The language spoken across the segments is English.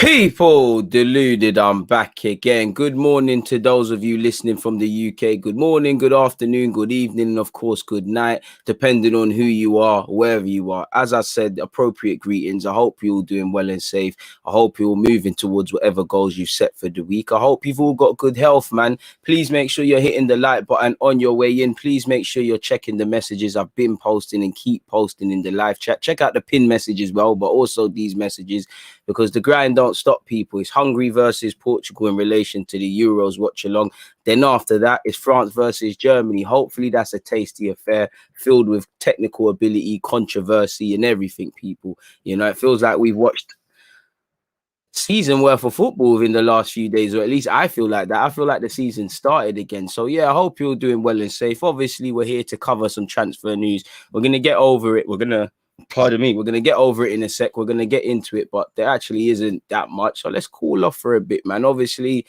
People, Deluded, I'm back again. Good morning to those of you listening from the UK. Good morning, good afternoon, good evening, and of course, good night, depending on who you are, wherever you are. As I said, appropriate greetings. I hope you're all doing well and safe. I hope you're all moving towards whatever goals you've set for the week. I hope you've all got good health, man. Please make sure you're hitting the like button on your way in. Please make sure you're checking the messages I've been posting and keep posting in the live chat. Check out the pin message as well, but also these messages, because the grind don't stop, people. It's Hungary versus Portugal in relation to the Euros watch along. Then after that, it's France versus Germany. Hopefully that's a tasty affair filled with technical ability, controversy, and everything, people. You know, it feels like we've watched season worth of football within the last few days, or at least I feel like that. I feel like the season started again. So yeah, I hope you're doing well and safe. Obviously, we're here to cover some transfer news. We're going to get over it. We're going to get over it in a sec. We're going to get into it, but there actually isn't that much. So let's cool off for a bit, man. Obviously,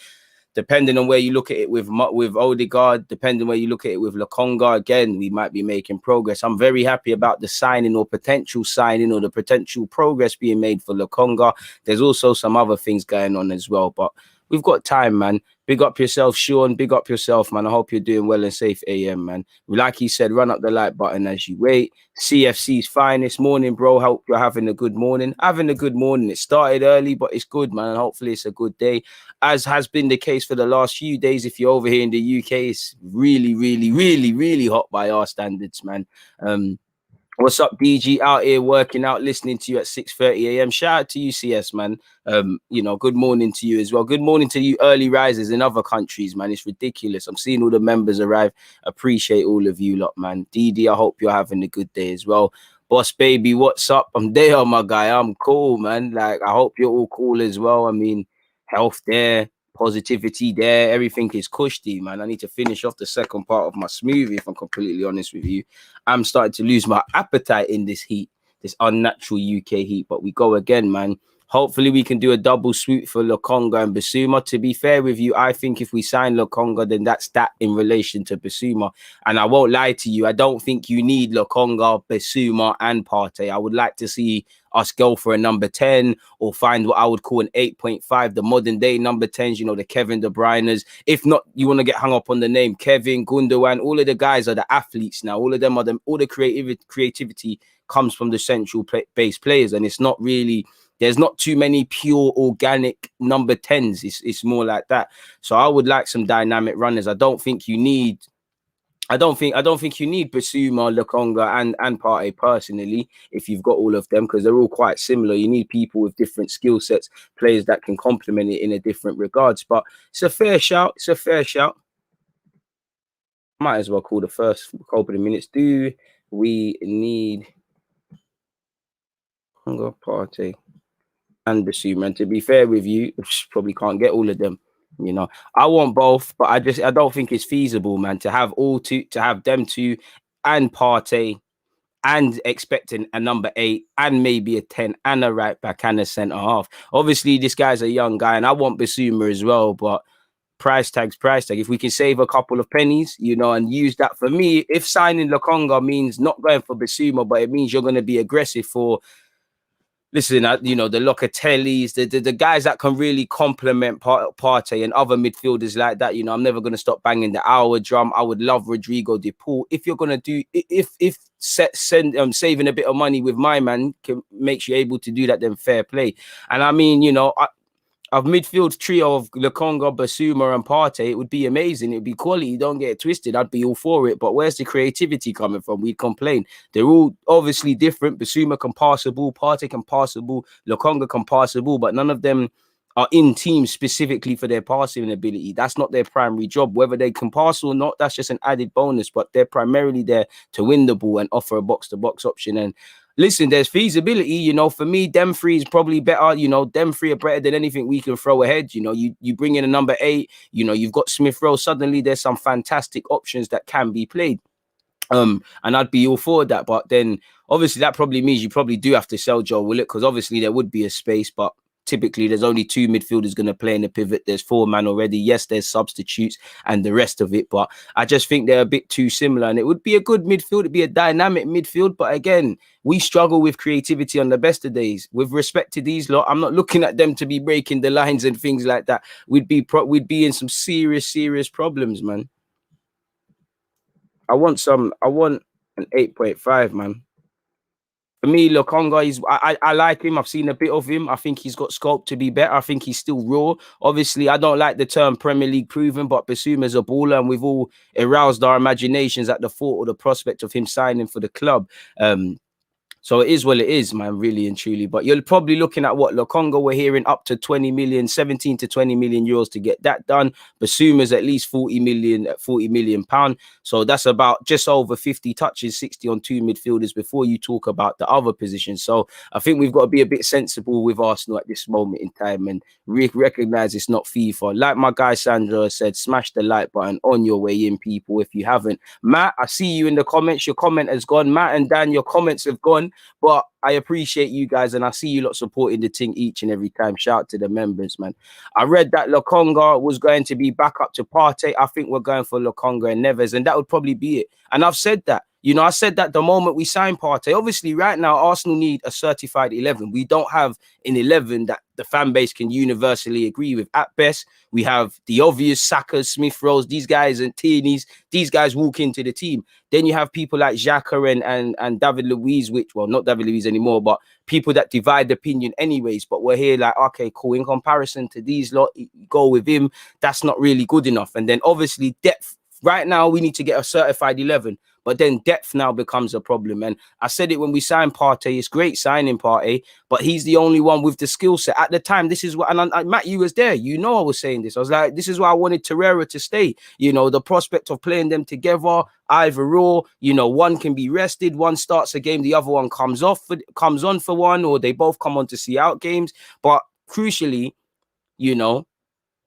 depending on where you look at it with Odegaard, depending where you look at it with Lokonga, again, we might be making progress. I'm very happy about the signing or potential signing or the potential progress being made for Lokonga. There's also some other things going on as well, but we've got time, man. Big up yourself, Sean. Big up yourself, man. I hope you're doing well and safe, AM, man. Like he said, run up the like button as you wait. CFC's finest morning, bro. Hope you're having a good morning. Having a good morning. It started early, but it's good, man. Hopefully it's a good day, as has been the case for the last few days. If you're over here in the UK, it's really, really, really, really hot by our standards, man. What's up, DG? Out here working out, listening to you at 6:30 a.m. Shout out to you, CS, man. You know, good morning to you as well. Good morning to you early risers in other countries, man. It's ridiculous. I'm seeing all the members arrive. Appreciate all of you lot, man. DD, I hope you're having a good day as well. Boss baby, what's up? I'm there, my guy. I'm cool, man. Like, I hope you're all cool as well. I mean, health there, positivity there, everything is cushy, man. I need to finish off the second part of my smoothie, if I'm completely honest with you. I'm starting to lose my appetite in this heat, this unnatural UK heat, but we go again, man. Hopefully we can do a double swoop for Lokonga and BERGE. To be fair with you, I think if we sign Lokonga, then that's that in relation to BERGE. And I won't lie to you, I don't think you need Lokonga, BERGE, and PARTEY. I would like to see us go for a number 10 or find what I would call an 8.5, the modern day number 10s, you know, the Kevin De Bruyne's. If not, you want to get hung up on the name Kevin, Gundogan, all of the guys are the athletes now. All of them are all the creativity comes from the central base players, and it's not really, there's not too many pure organic number 10s. It's more like that. So I would like some dynamic runners. I don't think you need BERGE, Lokonga, and PARTEY personally, if you've got all of them, because they're all quite similar. You need people with different skill sets, players that can complement it in a different regards. But it's a fair shout. It's a fair shout. Might as well call the first couple of minutes. Do we need Lokonga, PARTEY, and BERGE? And to be fair with you, probably can't get all of them. You know, I want both, but I don't think it's feasible, man, to have them two and PARTEY and expecting a number 8 and maybe a 10 and a right back and a centre half. Obviously, this guy's a young guy, and I want BERGE as well, but price tag. If we can save a couple of pennies, you know, and use that, for me, if signing Lokonga means not going for BERGE, but it means you're going to be aggressive for, listen, you know, the Locatellis, the guys that can really complement PARTEY and other midfielders like that. You know, I'm never going to stop banging the hour drum. I would love Rodrigo de Paul. If you're going to do, saving a bit of money with my man makes you able to do that, then fair play. And I mean, you know, a midfield trio of Lokonga, BERGE, and PARTEY, it would be amazing. It would be quality. Don't get it twisted. I'd be all for it. But where's the creativity coming from? We'd complain. They're all obviously different. BERGE can pass the ball. PARTEY can pass the ball. Lokonga can pass the ball. But none of them are in teams specifically for their passing ability. That's not their primary job. Whether they can pass or not, that's just an added bonus. But they're primarily there to win the ball and offer a box-to-box option. And listen, there's feasibility, you know. For me, them three is probably better. You know, them three are better than anything we can throw ahead. You know, you bring in a number 8, you know, you've got Smith Rowe. Suddenly there's some fantastic options that can be played. And I'd be all for that. But then obviously that probably means you probably do have to sell Joe Willock, because obviously there would be a space. But typically there's only 2 midfielders going to play in the pivot. There's 4 man already. Yes, there's substitutes and the rest of it, but I just think they're a bit too similar, and it would be a good midfield. It'd be a dynamic midfield, but again, we struggle with creativity on the best of days. With respect to these lot, I'm not looking at them to be breaking the lines and things like that. We'd be in some serious problems, man. I want an 8.5, man. For me, Lokonga, I like him. I've seen a bit of him. I think he's got scope to be better. I think he's still raw. Obviously, I don't like the term Premier League proven, but Bissouma's a baller, and we've all aroused our imaginations at the thought or the prospect of him signing for the club. So it is what it is, man, really and truly. But you're probably looking at what Lokonga, we're hearing up to 20 million, 17 to 20 million euros to get that done. Bissouma's at least 40 million pound. So that's about just over 50 touches, 60 on 2 midfielders before you talk about the other positions. So I think we've got to be a bit sensible with Arsenal at this moment in time and recognize it's not FIFA. Like my guy Sandra said, smash the like button on your way in, people, if you haven't. Matt, I see you in the comments. Your comment has gone. Matt and Dan, your comments have gone. But I appreciate you guys, and I see you lot supporting the thing each and every time. Shout out to the members, man. I read that Lokonga was going to be back up to Partey. I think we're going for Lokonga and Neves, and that would probably be it. And I've said that. You know, I said that the moment we signed Partey. Obviously, right now, Arsenal need a certified 11. We don't have an 11 that the fan base can universally agree with. At best, we have the obvious Saka, Smith Rose, these guys and Tierney's. These guys walk into the team. Then you have people like XHAKA and David Luiz, which, well, not David Luiz anymore, but people that divide opinion anyways. But we're here like, okay, cool. In comparison to these lot, go with him. That's not really good enough. And then obviously depth. Right now, we need to get a certified 11. But then depth now becomes a problem. And I said it when we signed Partey. It's great signing Partey, but he's the only one with the skill set. At the time, this is what, and Matt, you was there. You know I was saying this. I was like, this is why I wanted Torreira to stay. You know, the prospect of playing them together, either or, you know, one can be rested, one starts a game, the other one comes on for one, or they both come on to see out games. But crucially, you know,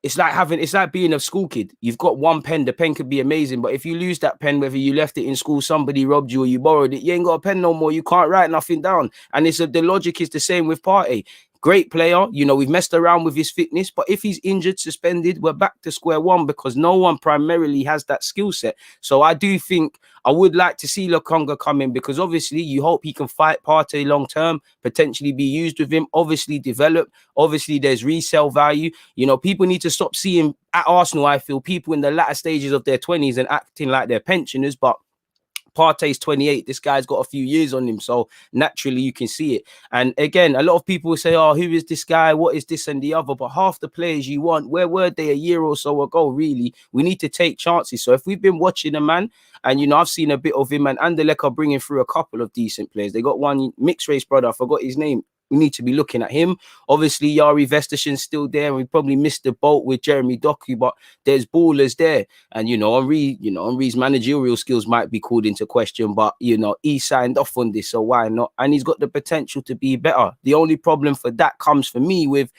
it's like being a school kid. You've got one pen. The pen could be amazing, but if you lose that pen, whether you left it in school, somebody robbed you, or you borrowed it, you ain't got a pen no more. You can't write nothing down. And the logic is the same with Partey. Great player, you know, we've messed around with his fitness, but if he's injured, suspended, we're back to square one because no one primarily has that skill set. So I do think I would like to see Lokonga come in, because obviously you hope he can fight Partey long term, potentially be used with him, obviously develop. Obviously there's resale value. You know, people need to stop seeing at Arsenal, I feel, people in the latter stages of their 20s and acting like they're pensioners, but Partey's 28. This guy's got a few years on him, so naturally you can see it. And again, a lot of people will say, oh, who is this guy? What is this and the other? But half the players you want, where were they a year or so ago, really? We need to take chances. So if we've been watching a man, and, you know, I've seen a bit of him, and Anderlecht are bringing through a couple of decent players. They got one mixed race brother, I forgot his name. We need to be looking at him. Obviously, Yari Vestashen's still there, and we probably missed the boat with Jeremy Doku, but there's ballers there. And, you know, Henri's managerial skills might be called into question, but, you know, he signed off on this, so why not? And he's got the potential to be better. The only problem for that comes for me with,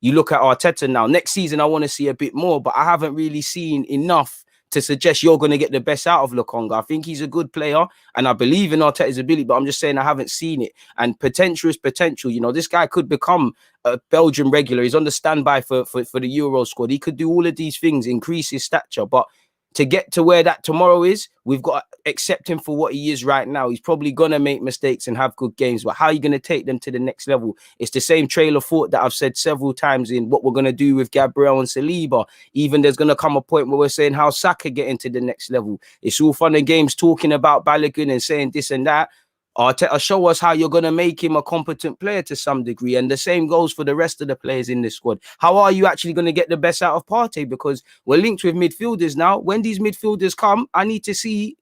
you look at Arteta now. Next season, I want to see a bit more, but I haven't really seen enough to suggest you're going to get the best out of Lokonga. I think he's a good player, and I believe in Arteta's ability, but I'm just saying I haven't seen it. And potential is potential. You know, this guy could become a Belgian regular. He's on the standby for the Euro squad. He could do all of these things, increase his stature, but to get to where that tomorrow is, we've got to accept him for what he is right now. He's probably going to make mistakes and have good games, but how are you going to take them to the next level? It's the same trail of thought that I've said several times in what we're going to do with Gabriel and Saliba. Even there's going to come a point where we're saying how Saka getting to the next level. It's all fun and games talking about Balogun and saying this and that. Arteta, show us how you're going to make him a competent player to some degree. And the same goes for the rest of the players in this squad. How are you actually going to get the best out of Partey? Because we're linked with midfielders now. When these midfielders come, I need to see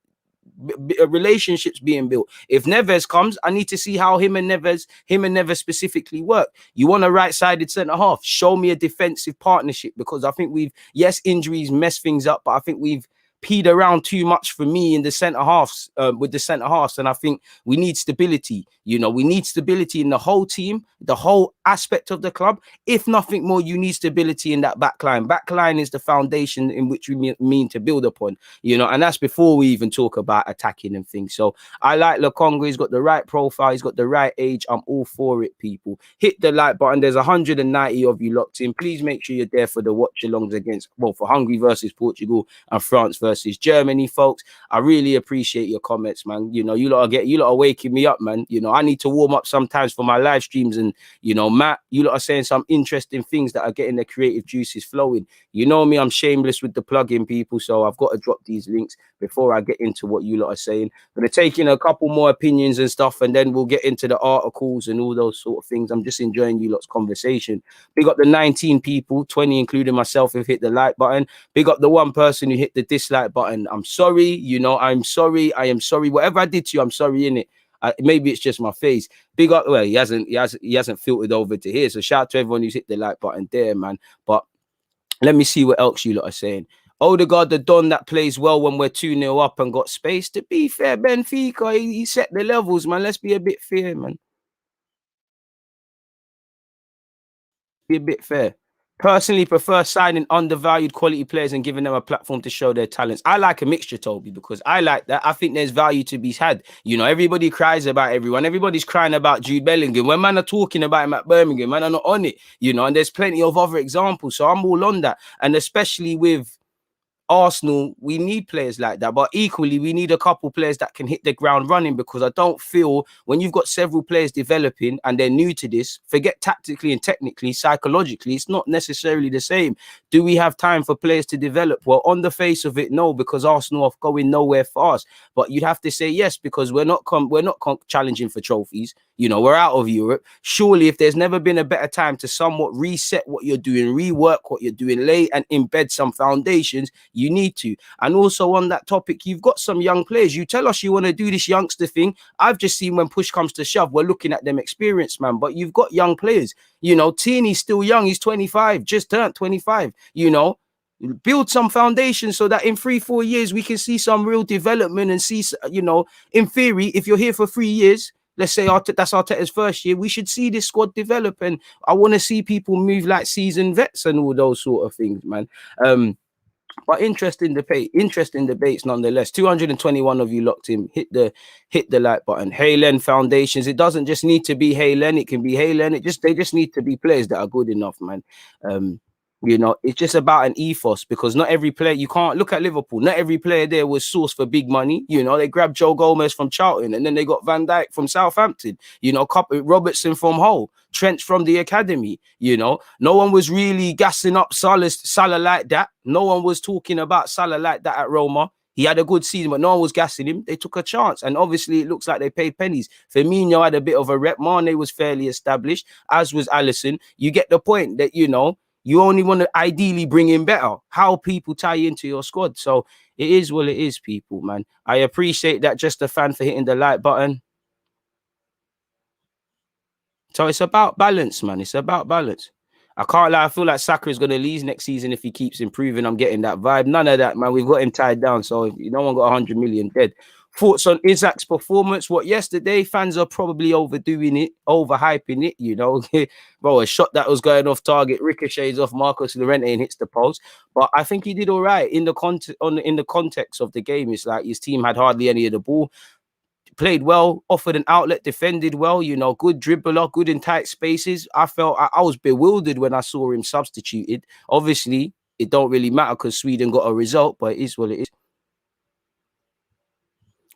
relationships being built. If Neves comes, I need to see how him and Neves specifically work. You want a right-sided centre-half? Show me a defensive partnership, because I think yes, injuries mess things up, but I think we've peed around too much for me in the centre halves with the centre halves, and I think we need stability. You know, we need stability in the whole team, the whole aspect of the club. If nothing more, you need stability in that backline. Backline is the foundation in which we mean to build upon, you know, and that's before we even talk about attacking and things. So I like Lokonga. He's got the right profile. He's got the right age. I'm all for it, people. Hit the like button. There's 190 of you locked in. Please make sure you're there for the watch-alongs against, well, for Hungary versus Portugal and France versus Germany, folks. I really appreciate your comments, man. You know, you lot are waking me up, man. You know, I need to warm up sometimes for my live streams, and you know, Matt, you lot are saying some interesting things that are getting the creative juices flowing. You know me, I'm shameless with the plug-in, people, so I've got to drop these links before I get into what you lot are saying. I'm going to take in a couple more opinions and stuff, and then we'll get into the articles and all those sort of things. I'm just enjoying you lot's conversation. Big up the 19 people, 20 including myself, who've hit the like button. Big up the one person who hit the dislike button. I'm sorry, you know, I'm sorry. I am sorry. Whatever I did to you, I'm sorry, innit? Maybe it's just my face. Big up. Well, he hasn't filtered over to here. So shout out to everyone who's hit the like button there, man. But let me see what else you lot are saying. Odegaard, the Don that plays well when we're 2-0 up and got space. To be fair, Benfica, he set the levels, man. Let's be a bit fair, man. Be a bit fair. Personally prefer signing undervalued quality players and giving them a platform to show their talents. I like a mixture, Toby, because I like that. I think there's value to be had. You know, everybody cries about everyone. Everybody's crying about Jude Bellingham. When man are talking about him at Birmingham, man are not on it, you know, and there's plenty of other examples. So I'm all on that. And especially with Arsenal, we need players like that, but equally we need a couple players that can hit the ground running, because I don't feel when you've got several players developing and they're new to this, forget tactically and technically, psychologically, it's not necessarily the same. Do we have time for players to develop? Well, on the face of it, no, because Arsenal are going nowhere fast. But you'd have to say yes, because we're not challenging for trophies. You know, we're out of Europe. Surely, if there's never been a better time to somewhat reset what you're doing, rework what you're doing, lay and embed some foundations, you need to. And also on that topic, you've got some young players. You tell us you want to do this youngster thing. I've just seen when push comes to shove, we're looking at them experienced, man. But you've got young players. You know, Tini's still young. He's 25, just turned 25, you know. Build some foundation so that in 3-4 years we can see some real development and see, you know, in theory, if you're here for 3 years, let's say that's Arteta's first year, we should see this squad develop. And I want to see people move like seasoned vets and all those sort of things, man. But interesting debates nonetheless. 221 of you locked in. Hit the like button. Halen Foundations. It doesn't just need to be Halen. It can be Halen. They just need to be players that are good enough, man. You know, it's just about an ethos, because not every player, you can't look at Liverpool. Not every player there was sourced for big money. You know, they grabbed Joe Gomez from Charlton, and then they got Van Dijk from Southampton. You know, Robertson from Hull, Trent from the academy. You know, no one was really gassing up Salah like that. No one was talking about Salah like that at Roma. He had a good season, but no one was gassing him. They took a chance, and obviously it looks like they paid pennies. Firmino had a bit of a rep. Mane was fairly established, as was Alisson. You get the point that, you know, you only want to ideally bring in better. How people tie into your squad. So it is what it is, people, man. I appreciate that. Just a fan for hitting the like button. So it's about balance, man. It's about balance. I can't lie. I feel like Saka is going to leave next season if he keeps improving. I'm getting that vibe. None of that, man. We've got him tied down. So if no one got 100 million dead. Thoughts on Isaac's performance? What, yesterday? Fans are probably overdoing it, overhyping it, you know. Bro, a shot that was going off target ricochets off Marcos Llorente and hits the post. But I think he did all right in the context of the game. It's like his team had hardly any of the ball. Played well, offered an outlet, defended well, you know, good dribbler, good in tight spaces. I felt I was bewildered when I saw him substituted. Obviously, it don't really matter because Sweden got a result, but it is what it is.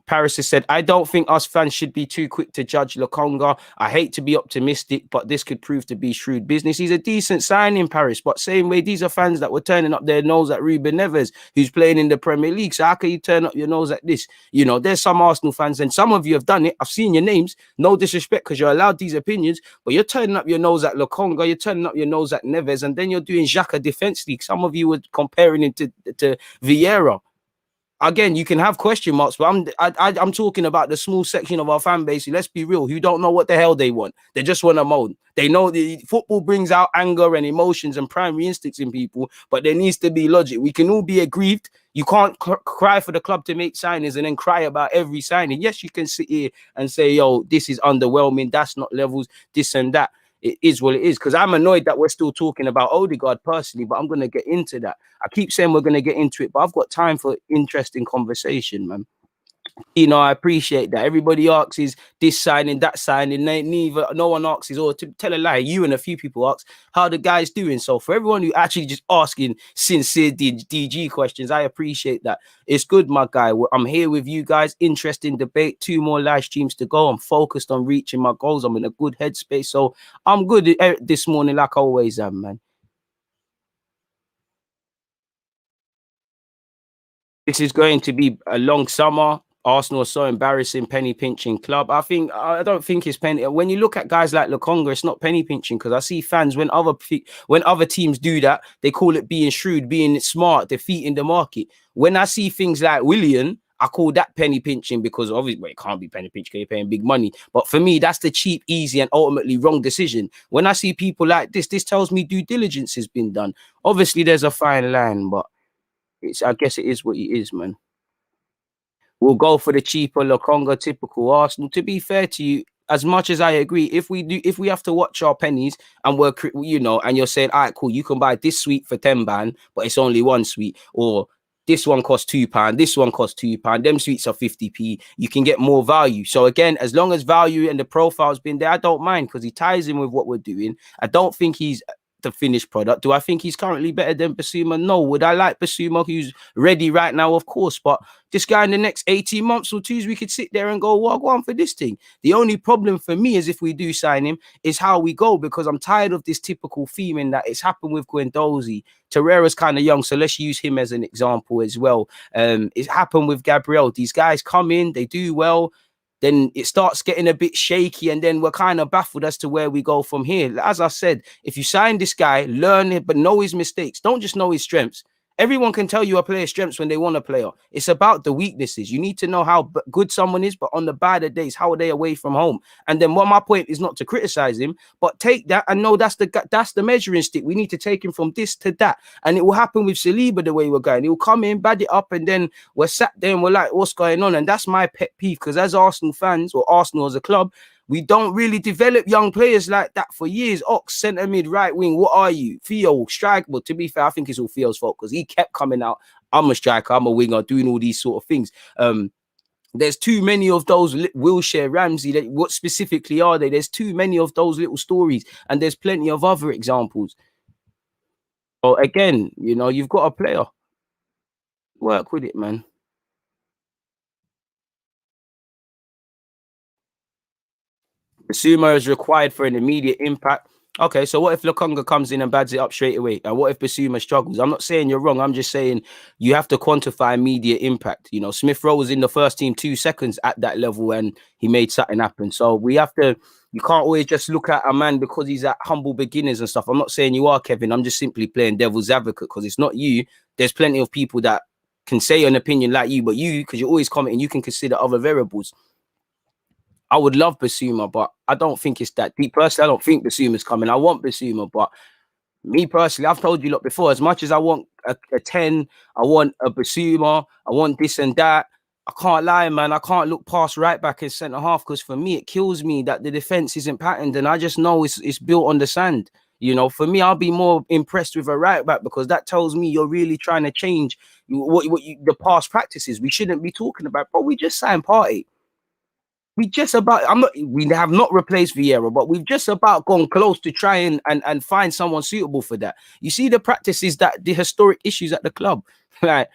Paris has said, I don't think us fans should be too quick to judge Lokonga. I hate to be optimistic, but this could prove to be shrewd business. He's a decent signing, Paris, but same way, these are fans that were turning up their nose at Ruben Neves, who's playing in the Premier League. So how can you turn up your nose at this? You know, there's some Arsenal fans, and some of you have done it. I've seen your names. No disrespect, because you're allowed these opinions, but you're turning up your nose at Lokonga, you're turning up your nose at Neves, and then you're doing XHAKA Defense League. Some of you were comparing him to Vieira. Again, you can have question marks, but I'm talking about the small section of our fan base, let's be real, who don't know what the hell they want. They just want to moan. They know the football brings out anger and emotions and primary instincts in people, but there needs to be logic. We can all be aggrieved. You can't cry for the club to make signings and then cry about every signing. Yes, you can sit here and say, yo, this is underwhelming, that's not levels, this and that. it is what it is. Because I'm annoyed that we're still talking about Odegaard personally, but I'm going to get into that. I keep saying we're going to get into it, but I've got time for interesting conversation, man. You know, I appreciate that. Everybody asks is this signing, that signing. Neither, no one asks is, or to tell a lie, you and a few people ask how the guy's doing. So for everyone who actually just asking sincere DG questions, I appreciate that. It's good, my guy. I'm here with you guys. Interesting debate. 2 more live streams to go. I'm focused on reaching my goals. I'm in a good headspace. So I'm good this morning, like I always am, man. This is going to be a long summer. Arsenal are so embarrassing, penny pinching club. I don't think it's penny. When you look at guys like Lokonga, it's not penny pinching, because I see fans when other teams do that, they call it being shrewd, being smart, defeating the market. When I see things like Willian, I call that penny pinching, because obviously, well, it can't be penny pinching because you're paying big money. But for me, that's the cheap, easy, and ultimately wrong decision. When I see people like this tells me due diligence has been done. Obviously, there's a fine line, but I guess it is what it is, man. We'll go for the cheaper Lokonga, typical Arsenal. To be fair to you, as much as I agree, if we have to watch our pennies and we're, you know, and you're saying, all right, cool, you can buy this suite for £10, but it's only 1 suite, or this one costs £2, this one costs £2, them suites are 50p, you can get more value. So again, as long as value and the profile's been there, I don't mind, because he ties in with what we're doing. I don't think he's the finished product. Do I think he's currently better than BISSOUMA? No. Would I like BISSOUMA, who's ready right now? Of course. But this guy in the next 18 months or 2, we could sit there and go, well, go on for this thing. The only problem for me is if we do sign him is how we go, because I'm tired of this typical theme in that it's happened with Guendouzi. Torreira's kind of young, so let's use him as an example as well. It's happened with Gabriel. These guys come in, they do well, then it starts getting a bit shaky, and then we're kind of baffled as to where we go from here. As I said, if you sign this guy, learn it, but know his mistakes. Don't just know his strengths. Everyone can tell you a player's strengths when they want a player. It's about the weaknesses. You need to know how good someone is, but on the bad days, how are they away from home? And then what my point is not to criticize him, but take that and know that's the measuring stick. We need to take him from this to that. And it will happen with Saliba the way we're going. He'll come in, bad it up, and then we're sat there and we're like, what's going on? And that's my pet peeve, because as Arsenal fans, or Arsenal as a club, we don't really develop young players like that for years. Ox, centre mid, right wing, what are you? Theo, striker. But to be fair, I think it's all Theo's fault, because he kept coming out. I'm a striker, I'm a winger, doing all these sort of things. There's too many of those. Wilshere, Ramsey, what specifically are they? There's too many of those little stories, and there's plenty of other examples. So again, you know, you've got a player. Work with it, man. BISSOUMA is required for an immediate impact. Okay, so what if Lokonga comes in and bads it up straight away? And what if BISSOUMA struggles? I'm not saying you're wrong. I'm just saying you have to quantify immediate impact. You know, Smith Rowe was in the first team 2 seconds at that level, and he made something happen. So we have to, you can't always just look at a man because he's at humble beginnings and stuff. I'm not saying you are, Kevin. I'm just simply playing devil's advocate, because it's not you. There's plenty of people that can say an opinion like you, but you, because you're always commenting, you can consider other variables. I would love BISSOUMA, but I don't think it's that deep. Personally, I don't think BISSOUMA's coming. I want BISSOUMA, but me personally, I've told you lot before, as much as I want a 10, I want a BISSOUMA, I want this and that. I can't lie, man. I can't look past right back and centre half, because for me, it kills me that the defence isn't patterned, and I just know it's built on the sand. You know, for me, I'll be more impressed with a right back, because that tells me you're really trying to change the past practices. We shouldn't be talking about, but we just signed Partey. We have not replaced Vieira, but we've just about gone close to try and find someone suitable for that. You see the practices, that the historic issues at the club. Like,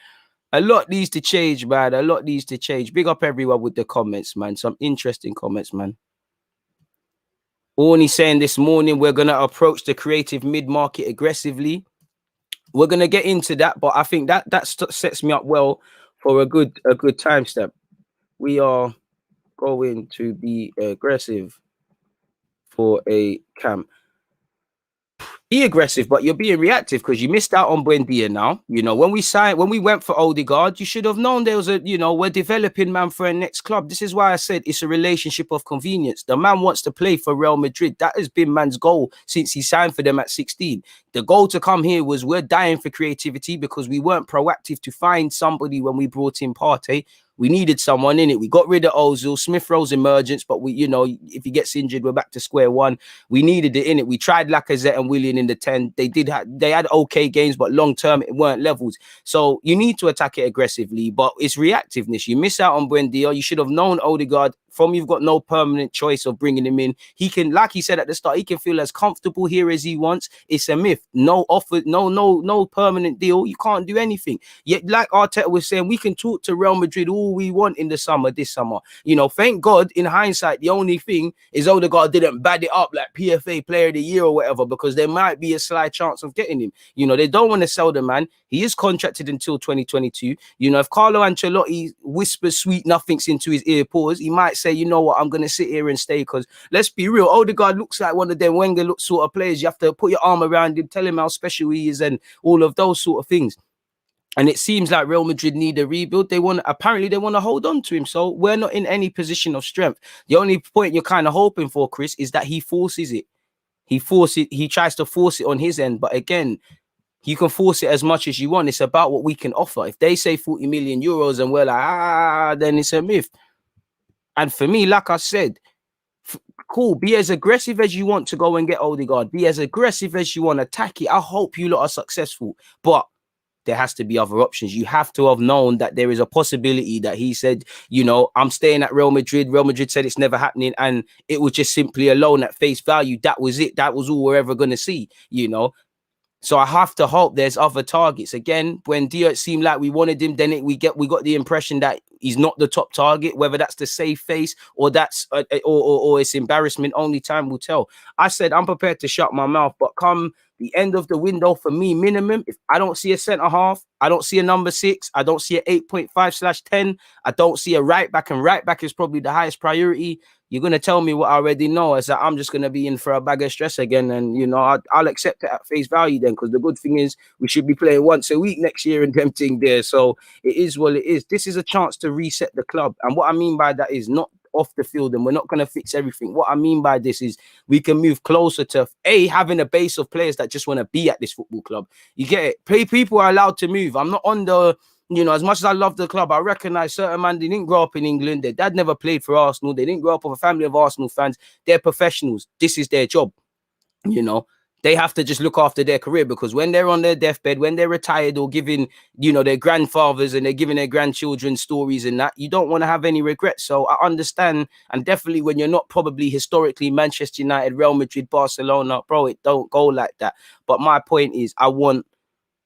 a lot needs to change, man. A lot needs to change. Big up everyone with the comments, man. Some interesting comments, man. Orny saying this morning we're gonna approach the creative mid-market aggressively. We're gonna get into that, but I think that sets me up well for a good timestamp. We are going to be aggressive for a camp. Be aggressive, but you're being reactive because you missed out on Buendia now. You know, when we went for Odegaard, you should have known there was we're developing man for a next club. This is why I said it's a relationship of convenience. The man wants to play for Real Madrid. That has been man's goal since he signed for them at 16. The goal to come here was we're dying for creativity because we weren't proactive to find somebody when we brought in Partey. We needed someone in it. We got rid of Ozil, Smith Rowe's emergence, but we, you know, if he gets injured, we're back to square one. We needed it in it. We tried Lacazette and Willian in the 10. They had okay games, but long term it weren't levels. So you need to attack it aggressively, but it's reactiveness. You miss out on Buendia. You should have known Odegaard. From you've got no permanent choice of bringing him in. He can, like he said at the start, he can feel as comfortable here as he wants. It's a myth. No offer, no permanent deal. You can't do anything. Yet, like Arteta was saying, we can talk to Real Madrid all we want in the summer, this summer. You know, thank God, in hindsight, the only thing is Odegaard didn't bad it up like PFA Player of the Year or whatever, because there might be a slight chance of getting him. You know, they don't want to sell the man. He is contracted until 2022. You know, if Carlo Ancelotti whispers sweet nothings into his ear pores, he might say, you know what, I'm going to sit here and stay, because let's be real, Odegaard looks like one of them Wenger sort of players. You have to put your arm around him, tell him how special he is and all of those sort of things. And it seems like Real Madrid need a rebuild. Apparently they want to hold on to him. So we're not in any position of strength. The only point you're kind of hoping for, Chris, is that he forces it. He tries to force it on his end. But again, you can force it as much as you want. It's about what we can offer. If they say 40 million euros and we're like, then it's a myth. And for me, like I said, cool, be as aggressive as you want to go and get Odegaard. Be as aggressive as you want. Attack it. I hope you lot are successful. But there has to be other options. You have to have known that there is a possibility that he said, you know, I'm staying at Real Madrid. Real Madrid said it's never happening. And it was just simply a loan at face value. That was it. That was all we're ever going to see, you know. So I have to hope there's other targets. Again, when Dio seemed like we wanted him, then we got the impression that he's not the top target. Whether that's the safe face or that's or it's embarrassment, only time will tell. I said I'm prepared to shut my mouth, but come the end of the window for me, minimum, if I don't see a centre half, I don't see a number 6, I don't see a 8.5/10, I don't see a right back, and right back is probably the highest priority. You're going to tell me what I already know, is that I'm just going to be in for a bag of stress again. And, you know, I'll accept it at face value then, because the good thing is we should be playing once a week next year and them thing there. So it is what it is. This is a chance to reset the club. And what I mean by that is not off the field, and we're not going to fix everything. What I mean by this is we can move closer to having a base of players that just want to be at this football club. You get it? People are allowed to move. I'm not on the... You know, as much as I love the club, I recognize certain man, they didn't grow up in England. Their dad never played for Arsenal. They didn't grow up with a family of Arsenal fans. They're professionals. This is their job. You know, they have to just look after their career, because when they're on their deathbed, when they're retired or giving, you know, their grandfathers and they're giving their grandchildren stories and that, you don't want to have any regrets. So I understand. And definitely when you're not probably historically Manchester United, Real Madrid, Barcelona, bro, it don't go like that. But my point is, I want,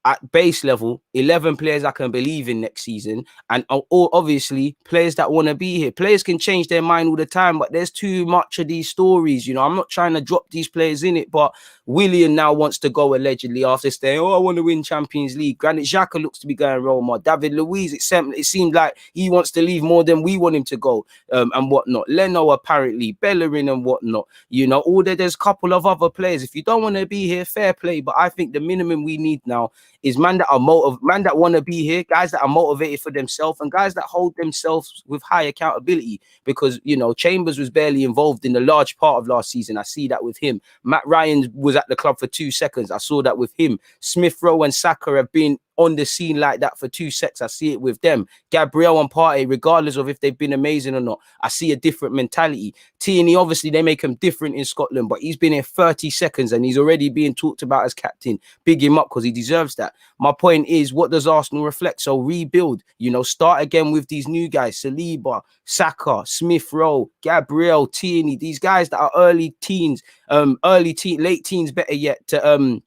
at base level, 11 players I can believe in next season, and all obviously players that want to be here. Players can change their mind all the time, but there's too much of these stories. You know, I'm not trying to drop these players in it, but Willian now wants to go allegedly after saying, I want to win Champions League. Granit Xhaka looks to be going Roma. David Luiz, it seemed like he wants to leave more than we want him to go, and whatnot. Leno apparently, Bellerin and whatnot. You know, there's a couple of other players. If you don't want to be here, fair play. But I think the minimum we need now is man that want to be here, guys that are motivated for themselves, and guys that hold themselves with high accountability. Because, you know, Chambers was barely involved in a large part of last season. I see that with him. Matt Ryan was at the club for 2 seconds. I saw that with him. Smith Rowe and Saka have been on the scene like that for 2 seconds. I see it with them. Gabriel and Partey, regardless of if they've been amazing or not, I see a different mentality. Tierney, obviously, they make him different in Scotland, but he's been here 30 seconds and he's already being talked about as captain. Big him up, because he deserves that. My point is, what does Arsenal reflect? So rebuild, you know, start again with these new guys, Saliba, Saka, Smith Rowe, Gabriel, Tierney, these guys that are late teens, better yet, to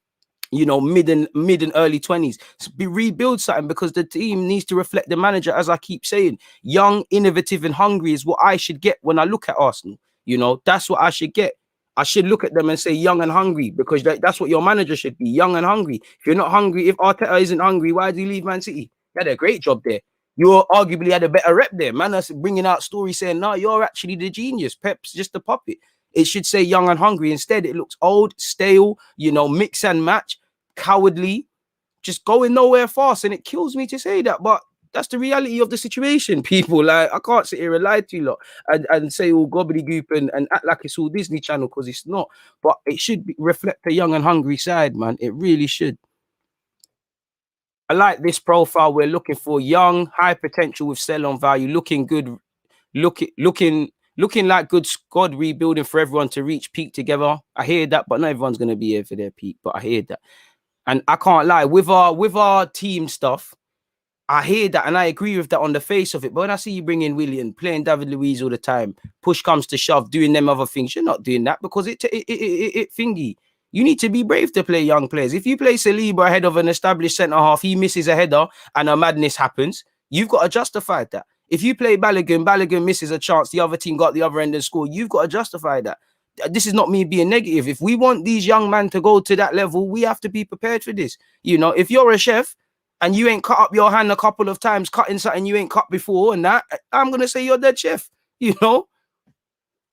you know, mid and early 20s. Rebuild something, because the team needs to reflect the manager. As I keep saying, young, innovative and hungry is what I should get when I look at Arsenal. You know, that's what I should get. I should look at them and say young and hungry, because that's what your manager should be, young and hungry. If you're not hungry, if Arteta isn't hungry, why did he leave Man City? He had a great job there. You arguably had a better rep there. Man, that's bringing out stories saying, no, you're actually the genius. Pep's just a puppet. It should say young and hungry. Instead, it looks old, stale, you know, mix and match, cowardly, just going nowhere fast. And it kills me to say that, but that's the reality of the situation, people. Like, I can't sit here and lie to you lot and say all gobbledygook and act like it's all Disney Channel, because it's not. But it should reflect a young and hungry side, man. It really should. I like this profile. We're looking for young, high potential with sell-on value, looking good, looking like good squad rebuilding for everyone to reach peak together. I hear that, but not everyone's gonna be here for their peak. But I hear that, and I can't lie with our team stuff. I hear that and I agree with that on the face of it. But when I see you bring in Willian, playing David Luiz all the time, push comes to shove, doing them other things, you're not doing that because it thingy. You need to be brave to play young players. If you play Saliba ahead of an established centre-half, he misses a header and a madness happens, you've got to justify that. If you play Balogun misses a chance, the other team got the other end and score, you've got to justify that. This is not me being negative. If we want these young men to go to that level, we have to be prepared for this. You know, if you're a chef, and you ain't cut up your hand a couple of times, cutting something you ain't cut before, and that, I'm going to say you're dead chef, you know?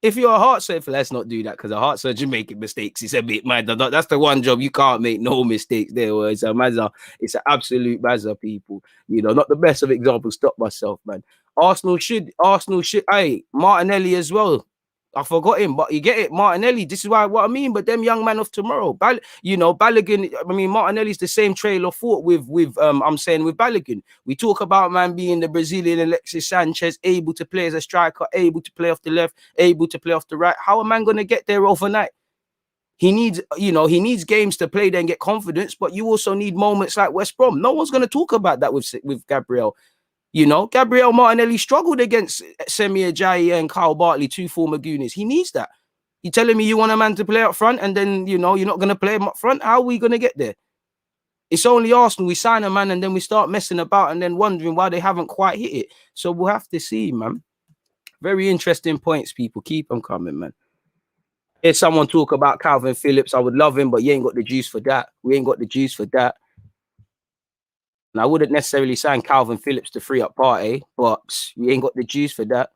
If you're a heart surgeon, let's not do that because a heart surgeon making mistakes. It's a bit mad. That's the one job you can't make no mistakes there. It's a mazza. It's an absolute mazza, people. You know, not the best of examples. Stop myself, man. Arsenal should. Hey, Martinelli as well. I forgot him, but you get it, Martinelli. This is what I mean. But them young man of tomorrow, Balogun. I mean, Martinelli's the same trail of thought with I'm saying with Balogun. We talk about man being the Brazilian Alexis Sanchez, able to play as a striker, able to play off the left, able to play off the right. How a man gonna get there overnight? He needs, he needs games to play, then get confidence. But you also need moments like West Brom. No one's gonna talk about that with Gabriel. You know, Gabriel Martinelli struggled against Semi Ajayi and Kyle Bartley, two former Gooners. He needs that. You telling me you want a man to play up front and then, you're not going to play him up front? How are we going to get there? It's only Arsenal. We sign a man and then we start messing about and then wondering why they haven't quite hit it. So we'll have to see, man. Very interesting points, people. Keep them coming, man. If someone talk about Calvin Phillips, I would love him, but you ain't got the juice for that. We ain't got the juice for that. And I wouldn't necessarily sign Calvin Phillips to free up Partey, but you ain't got the juice for that.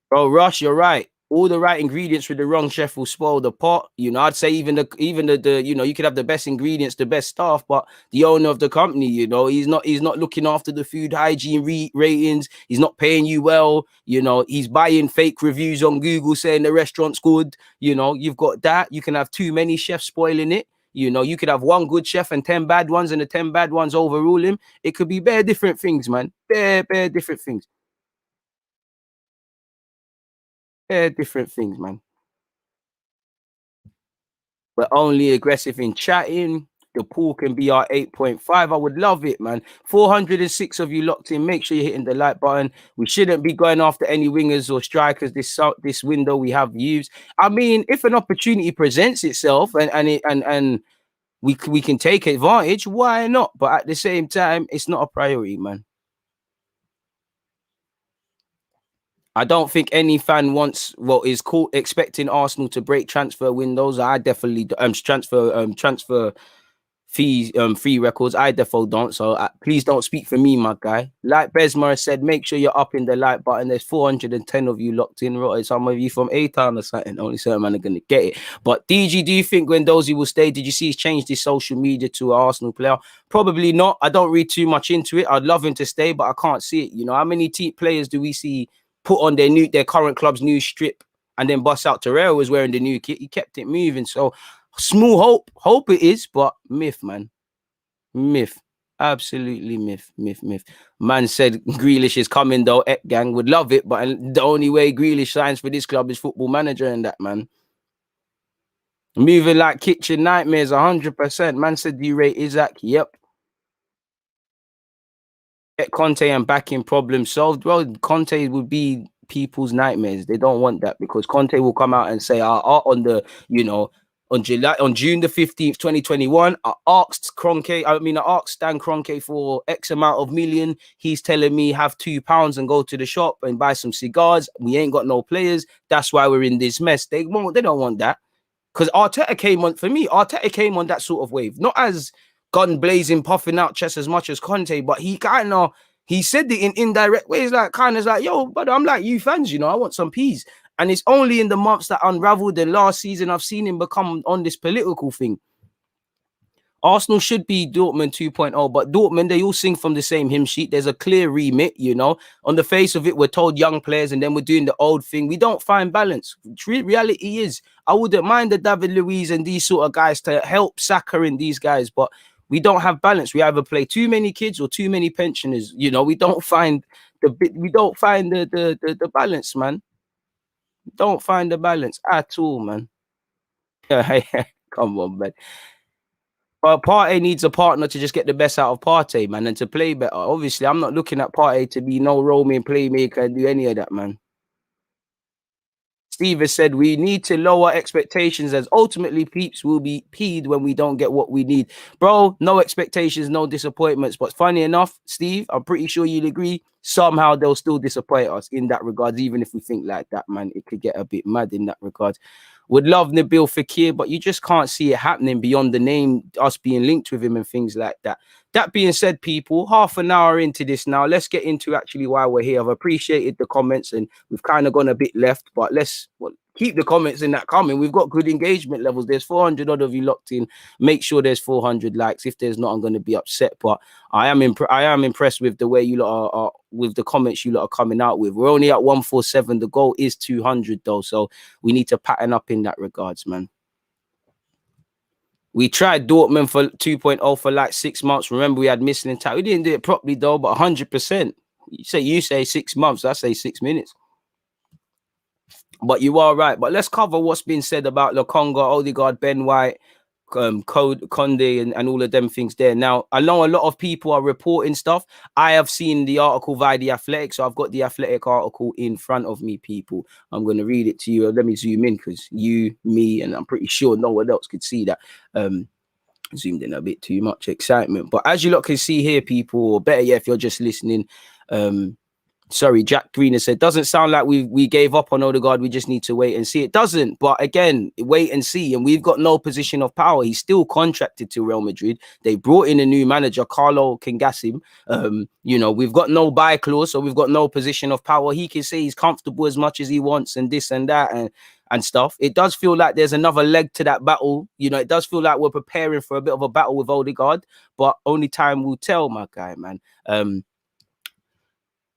Bro, Rush, you're right. All the right ingredients with the wrong chef will spoil the pot. You know, I'd say even the you could have the best ingredients, the best staff, but the owner of the company, he's not looking after the food hygiene ratings. He's not paying you well. He's buying fake reviews on Google saying the restaurant's good. You've got that. You can have too many chefs spoiling it. You could have one good chef and 10 bad ones, and the 10 bad ones overrule him. It could be bare different things, man. Bare different things. Bare different things, man. We're only aggressive in chatting. The pool can be our 8.5. I would love it, man. 406 of you locked in. Make sure you're hitting the like button. We shouldn't be going after any wingers or strikers this window we have used. I mean, if an opportunity presents itself and we can take advantage, why not? But at the same time, it's not a priority, man. I don't think any fan is expecting Arsenal to break transfer windows. I definitely transfer fees, free records. I definitely don't. So please don't speak for me, my guy. Like Besma said, make sure you're up in the like button. There's 410 of you locked in. Some of you from A-Town or something. Only certain man are going to get it. But DG, do you think Guendouzi will stay? Did you see he's changed his social media to an Arsenal player? Probably not. I don't read too much into it. I'd love him to stay, but I can't see it. How many players do we see put on their current club's new strip and then bust out? Torreira was wearing the new kit. He kept it moving. So small hope it is, but myth, man. Myth. Absolutely myth. Man said Grealish is coming though. Gang would love it, but the only way Grealish signs for this club is Football Manager and that, man. Moving like kitchen nightmares, 100%. Man said, do you rate Isaac? Yep. Get Conte and backing problem solved. Well, Conte would be people's nightmares. They don't want that because Conte will come out and say, on June the 15th, 2021, I asked Stan Kroenke for X amount of million. He's telling me have £2 and go to the shop and buy some cigars. We ain't got no players. That's why we're in this mess. They don't want that. Because Arteta came on that sort of wave. Not as gun blazing, puffing out chest as much as Conte, but he said it in indirect ways, yo, but I'm like you fans, I want some peace. And it's only in the months that unraveled the last season I've seen him become on this political thing. Arsenal should be Dortmund 2.0, but Dortmund, they all sing from the same hymn sheet. There's a clear remit, On the face of it, we're told young players and then we're doing the old thing. We don't find balance. Reality is, I wouldn't mind the David Luiz and these sort of guys to help Saka and these guys, but We don't have balance. We either play too many kids or too many pensioners. You know, we don't find the balance, man. Don't find the balance at all, man. Come on, man. But Partey needs a partner to just get the best out of Partey, man, and to play better. Obviously, I'm not looking at Partey to be no roaming playmaker and do any of that, man. Steve has said we need to lower expectations as ultimately peeps will be peed when we don't get what we need. Bro, no expectations, no disappointments. But funny enough, Steve, I'm pretty sure you'll agree, somehow they'll still disappoint us in that regard, even if we think like that, man. It could get a bit mad in that regard. Would love Nabil Fekir, but you just can't see it happening beyond the name, us being linked with him and things like that. That being said, people, half an hour into this now, let's get into actually why we're here. I've appreciated the comments and we've kind of gone a bit left, but let's keep the comments in that coming. We've got good engagement levels. There's 400 odd of you locked in. Make sure there's 400 likes. If there's not, I'm going to be upset, but I am impressed with the way you lot are with the comments you lot are coming out with. We're only at 147. The goal is 200 though, so we need to pattern up in that regards, man. We tried Dortmund for 2.0 for like 6 months. Remember, we had missing time. We didn't do it properly though, but 100%. You say 6 months. I say 6 minutes. But you are right. But let's cover what's been said about Lokonga, Odegaard, Ben White, KOUNDE and all of them things there. Now, I know a lot of people are reporting stuff. I have seen the article via The Athletic, so I've got The Athletic article in front of me, people. I'm going to read it to you. Let me zoom in because you, me, and I'm pretty sure no one else could see that. Zoomed in a bit too much excitement. But as you lot can see here, people, or better yet, if you're just listening, sorry, Jack Green has said, doesn't sound like we gave up on Odegaard. We just need to wait and see. It doesn't. But again, wait and see. And we've got no position of power. He's still contracted to Real Madrid. They brought in a new manager, Carlo Kangassim. You know, we've got no buy clause, so we've got no position of power. He can say he's comfortable as much as he wants and this and that and stuff. It does feel like there's another leg to that battle. You know, it does feel like we're preparing for a bit of a battle with Odegaard, but only time will tell, my guy, man.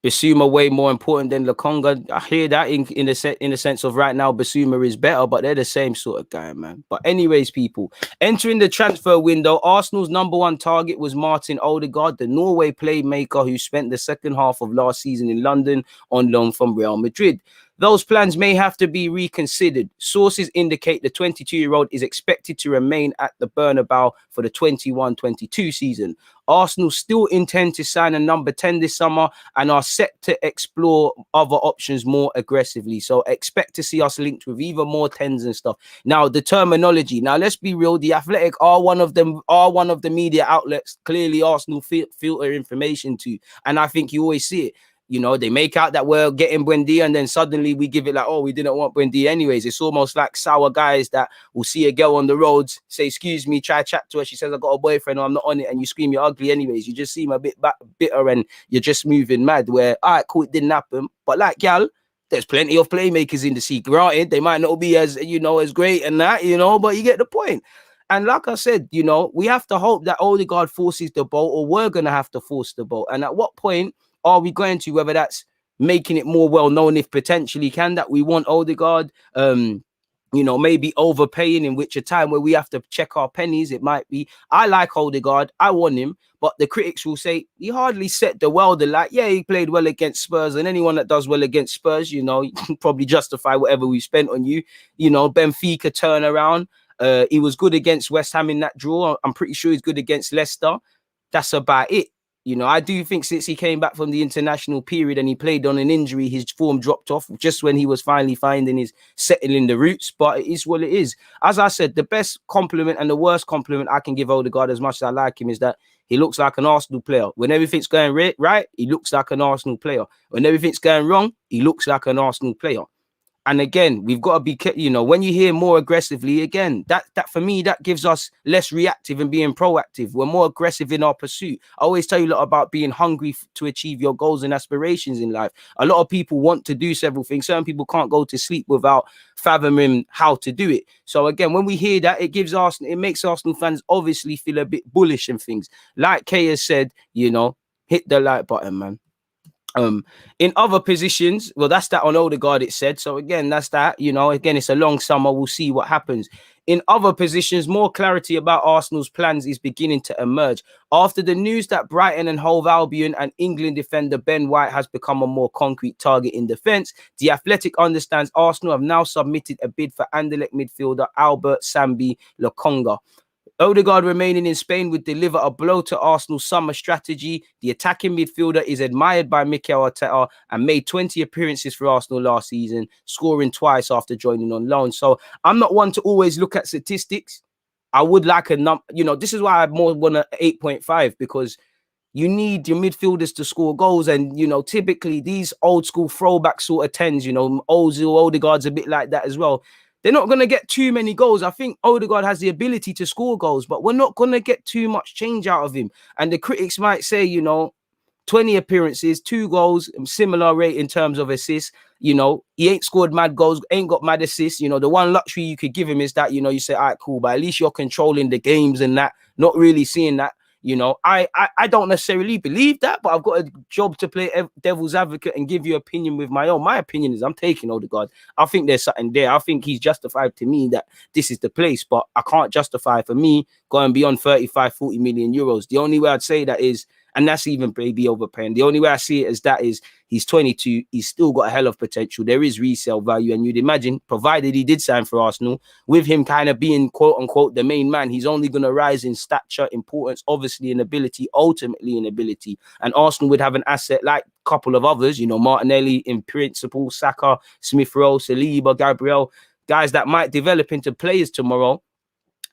BERGE way more important than Lokonga. I hear that in the sense of right now, BERGE is better, but they're the same sort of guy, man. But anyways, people, entering the transfer window, Arsenal's #1 target was Martin Odegaard, the Norway playmaker who spent the second half of last season in London on loan from Real Madrid. Those plans may have to be reconsidered. Sources indicate the 22-year-old is expected to remain at the Bernabeu for the 21-22 season. Arsenal still intend to sign a number 10 this summer and are set to explore other options more aggressively. So expect to see us linked with even more 10s and stuff. Now, the terminology. Now, let's be real. The Athletic are one of the media outlets clearly Arsenal filter information to. And I think you always see it. You know, they make out that we're getting Buendia and then suddenly we give it like, oh, we didn't want Buendia anyways. It's almost like sour guys that will see a girl on the roads, say, excuse me, try to chat to her. She says, I got a boyfriend or I'm not on it. And you scream, you're ugly anyways. You just seem a bit bitter and you're just moving mad where, all right, cool, it didn't happen. But like, gal, there's plenty of playmakers in the sea. Granted, they might not be as, you know, as great and that, you know, but you get the point. And like I said, you know, we have to hope that Odegaard forces the boat or we're going to have to force the boat. And at what point are we going to, whether that's making it more well known if potentially can that we want Odegaard, you know, maybe overpaying, in which a time where we have to check our pennies, it might be. I like Odegaard, I want him, but the critics will say he hardly set the world alight. Yeah, he played well against Spurs, and anyone that does well against Spurs, you know, you can probably justify whatever we spent on you. You know, Benfica turnaround. He was good against West Ham in that draw. I'm pretty sure he's good against Leicester. That's about it. You know, I do think since he came back from the international period and he played on an injury, his form dropped off just when he was finally finding his settling the roots. But it is what it is. As I said, the best compliment and the worst compliment I can give Odegaard, as much as I like him, is that he looks like an Arsenal player. When everything's going right, he looks like an Arsenal player. When everything's going wrong, he looks like an Arsenal player. And again, we've got to be, you know, when you hear more aggressively, again, that for me, that gives us less reactive and being proactive. We're more aggressive in our pursuit. I always tell you a lot about being hungry to achieve your goals and aspirations in life. A lot of people want to do several things. Certain people can't go to sleep without fathoming how to do it. So again, when we hear that, it makes Arsenal fans obviously feel a bit bullish and things. Like Kay has said, you know, hit the like button, man. In other positions, well, that's that on Odegaard, it said. So again, that's that, you know, again, it's a long summer. We'll see what happens. In other positions, more clarity about Arsenal's plans is beginning to emerge. After the news that Brighton and Hove Albion and England defender Ben White has become a more concrete target in defence, The Athletic understands Arsenal have now submitted a bid for Anderlecht midfielder Albert Sambi Lokonga. Odegaard remaining in Spain would deliver a blow to Arsenal's summer strategy. The attacking midfielder is admired by Mikel Arteta and made 20 appearances for Arsenal last season, scoring twice after joining on loan. So I'm not one to always look at statistics. I would like a number, this is why I more want an 8.5, because you need your midfielders to score goals. And, typically these old school throwback sort of 10s, Ozil, Odegaard's a bit like that as well. They're not going to get too many goals. I think Odegaard has the ability to score goals, but we're not going to get too much change out of him. And the critics might say, 20 appearances, 2 goals, similar rate in terms of assists. He ain't scored mad goals, ain't got mad assists. The one luxury you could give him is that, you say, all right, cool, but at least you're controlling the games and that, not really seeing that. I don't necessarily believe that, but I've got a job to play devil's advocate and give you opinion with my own. My opinion is I'm taking Odegaard. I think there's something there. I think he's justified to me that this is the place, but I can't justify for me going beyond 35, 40 million euros. The only way I'd say that is, and that's even maybe overpaying. The only way I see it as that is he's 22. He's still got a hell of potential. There is resale value. And you'd imagine, provided he did sign for Arsenal, with him kind of being, quote unquote, the main man, he's only going to rise in stature, importance, obviously in ability, ultimately in ability. And Arsenal would have an asset like a couple of others, Martinelli in principle, Saka, Smith Rowe, Saliba, Gabriel, guys that might develop into players tomorrow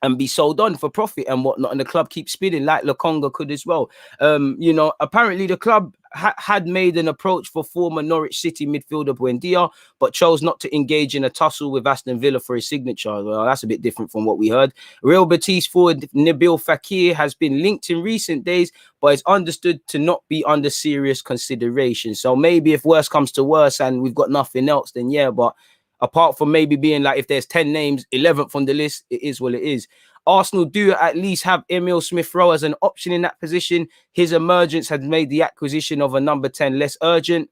and be sold on for profit and whatnot, and the club keeps spinning like Lokonga could as well. Apparently the club had made an approach for former Norwich City midfielder Buendia, but chose not to engage in a tussle with Aston Villa for his signature. Well, that's a bit different from what we heard. Real Betis forward Nabil Fekir has been linked in recent days, but is understood to not be under serious consideration. So maybe if worse comes to worse and we've got nothing else, then yeah, but apart from maybe being like, if there's 10 names, 11th on the list, it is what it is. Arsenal do at least have Emil Smith-Rowe as an option in that position. His emergence has made the acquisition of a number 10 less urgent.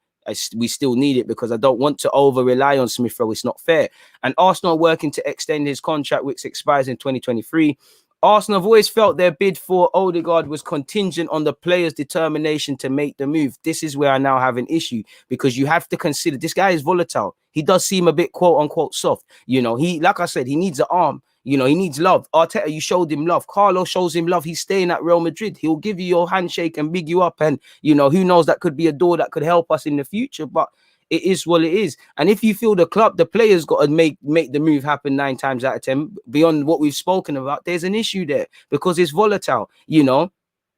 We still need it because I don't want to over-rely on Smith-Rowe. It's not fair. And Arsenal are working to extend his contract, which expires in 2023. Arsenal have always felt their bid for Odegaard was contingent on the player's determination to make the move. This is where I now have an issue, because you have to consider this guy is volatile. He does seem a bit quote unquote soft. Like I said, he needs an arm. He needs love. Arteta, you showed him love. Carlo shows him love. He's staying at Real Madrid. He'll give you your handshake and big you up. And, who knows, that could be a door that could help us in the future. But it is what it is. And if you feel the players got to make the move happen 9 times out of 10, beyond what we've spoken about, there's an issue there because it's volatile.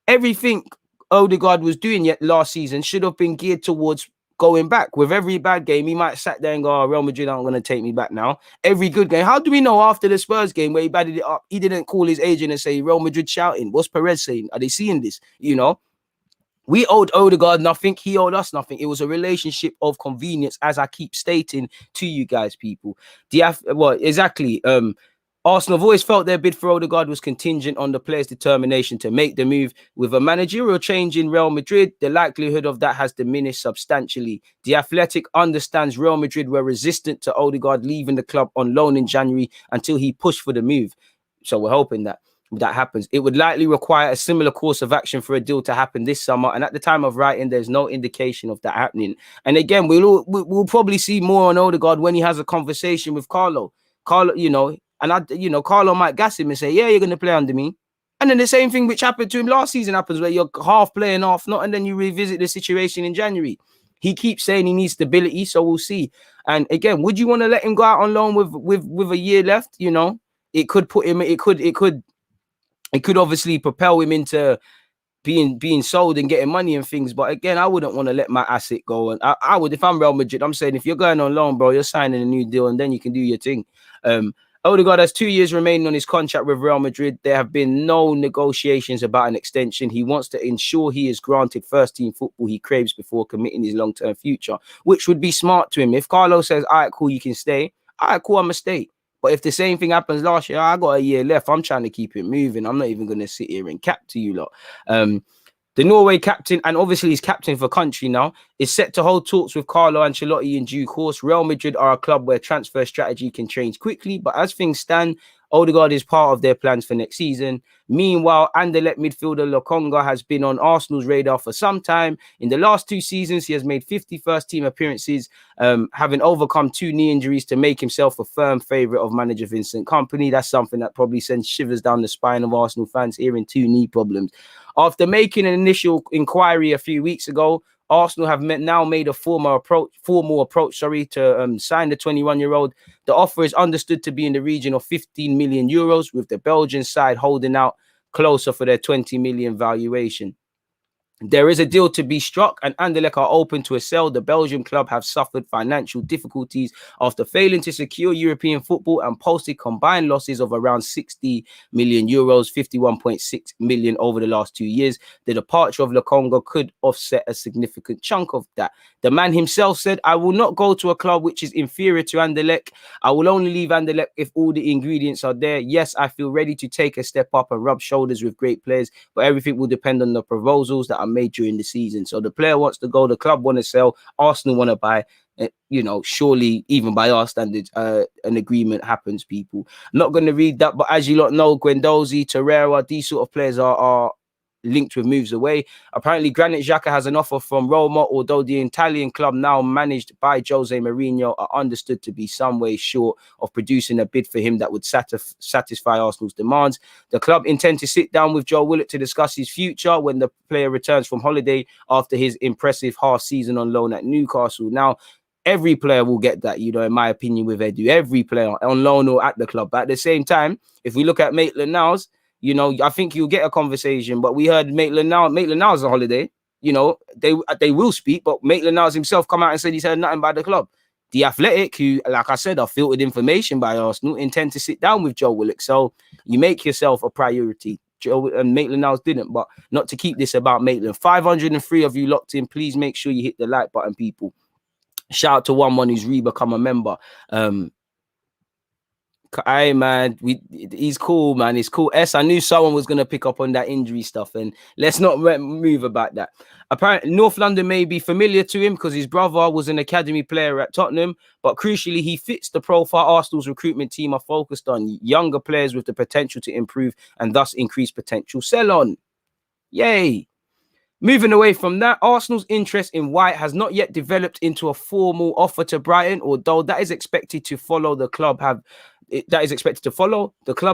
Everything Odegaard was doing yet last season should have been geared towards going back. With every bad game, he might sat there and go, oh, Real Madrid aren't going to take me back now. Every good game. How do we know after the Spurs game where he batted it up, he didn't call his agent and say, Real Madrid shouting? What's Perez saying? Are they seeing this? We owed Odegaard nothing. He owed us nothing. It was a relationship of convenience, as I keep stating to you guys, people. Exactly. Arsenal have always felt their bid for Odegaard was contingent on the player's determination to make the move. With a managerial change in Real Madrid, the likelihood of that has diminished substantially. The Athletic understands Real Madrid were resistant to Odegaard leaving the club on loan in January until he pushed for the move. So we're hoping that happens. It would likely require a similar course of action for a deal to happen this summer, and at the time of writing there's no indication of that happening. And again, we'll probably see more on Odegaard when he has a conversation with Carlo, and Carlo might gas him and say, yeah, you're going to play under me. And then the same thing which happened to him last season happens, where you're half playing, half not, and then you revisit the situation in January. He keeps saying he needs stability, so we'll see. And again, would you want to let him go out on loan with a year left? It could put him, it could obviously propel him into being sold and getting money and things. But again, I wouldn't want to let my asset go. And I would, if I'm Real Madrid, I'm saying, if you're going on loan, bro, you're signing a new deal and then you can do your thing. Odegaard has 2 years remaining on his contract with Real Madrid. There have been no negotiations about an extension. He wants to ensure he is granted first-team football he craves before committing his long-term future, which would be smart to him. If Carlo says, all right, cool, you can stay, all right, cool, I'm going to stay. But if the same thing happens last year, I got a year left. I'm trying to keep it moving. I'm not even going to sit here and cap to you lot. The Norway captain, and obviously he's captain for country now, is set to hold talks with Carlo Ancelotti in due course. Real Madrid are a club where transfer strategy can change quickly, but as things stand, Odegaard is part of their plans for next season. Meanwhile, Anderlecht midfielder Lokonga has been on Arsenal's radar for some time. In the last 2 seasons, he has made 50 first-team appearances, having overcome 2 knee injuries to make himself a firm favourite of manager Vincent Kompany. That's something that probably sends shivers down the spine of Arsenal fans hearing 2 knee problems. After making an initial inquiry a few weeks ago, Arsenal have now made a formal approach to sign the 21-year-old. The offer is understood to be in the region of 15 million euros, with the Belgian side holding out closer for their 20 million valuation. There is a deal to be struck, and Anderlecht are open to a sell. The Belgian club have suffered financial difficulties after failing to secure European football and posted combined losses of around 60 million euros, 51.6 million over the last 2 years. The departure of Lokonga could offset a significant chunk of that. The man himself said, "I will not go to a club which is inferior to Anderlecht. I will only leave Anderlecht if all the ingredients are there. Yes, I feel ready to take a step up and rub shoulders with great players, but everything will depend on the proposals that are made during the season." So the player wants to go, the club want to sell, Arsenal want to buy. You know, surely even by our standards, an agreement happens, people. I'm not going to read that, but as you lot know, Guendouzi, Torreira, these sort of players are linked with moves away. Apparently, Granit Xhaka has an offer from Roma, although the Italian club, now managed by Jose Mourinho, are understood to be some way short of producing a bid for him that would satisfy Arsenal's demands. The club intend to sit down with Joe Willock to discuss his future when the player returns from holiday after his impressive half season on loan at Newcastle. Now, every player will get that, you know, in my opinion, with Edu. Every player on loan or at the club. But at the same time, if we look at Maitland-Niles, you know, I think you'll get a conversation. But we heard Maitland-Niles on holiday. You know, they will speak, but Maitland-Niles himself come out and said he's heard nothing by the club. The Athletic, who, like I said, are filtered information by Arsenal, intend to sit down with Joe Willock. So you make yourself a priority. Joe and Maitland-Niles didn't, but not to keep this about Maitland. 503 of you locked in. Please make sure you hit the like button, people. Shout out to one who's become a member. Hey man, he's cool, man. He's cool. I knew someone was gonna pick up on that injury stuff, and let's not move about that. Apparently, North London may be familiar to him because his brother was an academy player at Tottenham, but crucially, he fits the profile Arsenal's recruitment team are focused on: younger players with the potential to improve and thus increase potential sell on. Yay! Moving away from that, Arsenal's interest in White has not yet developed into a formal offer to Brighton, although that is expected to follow. The club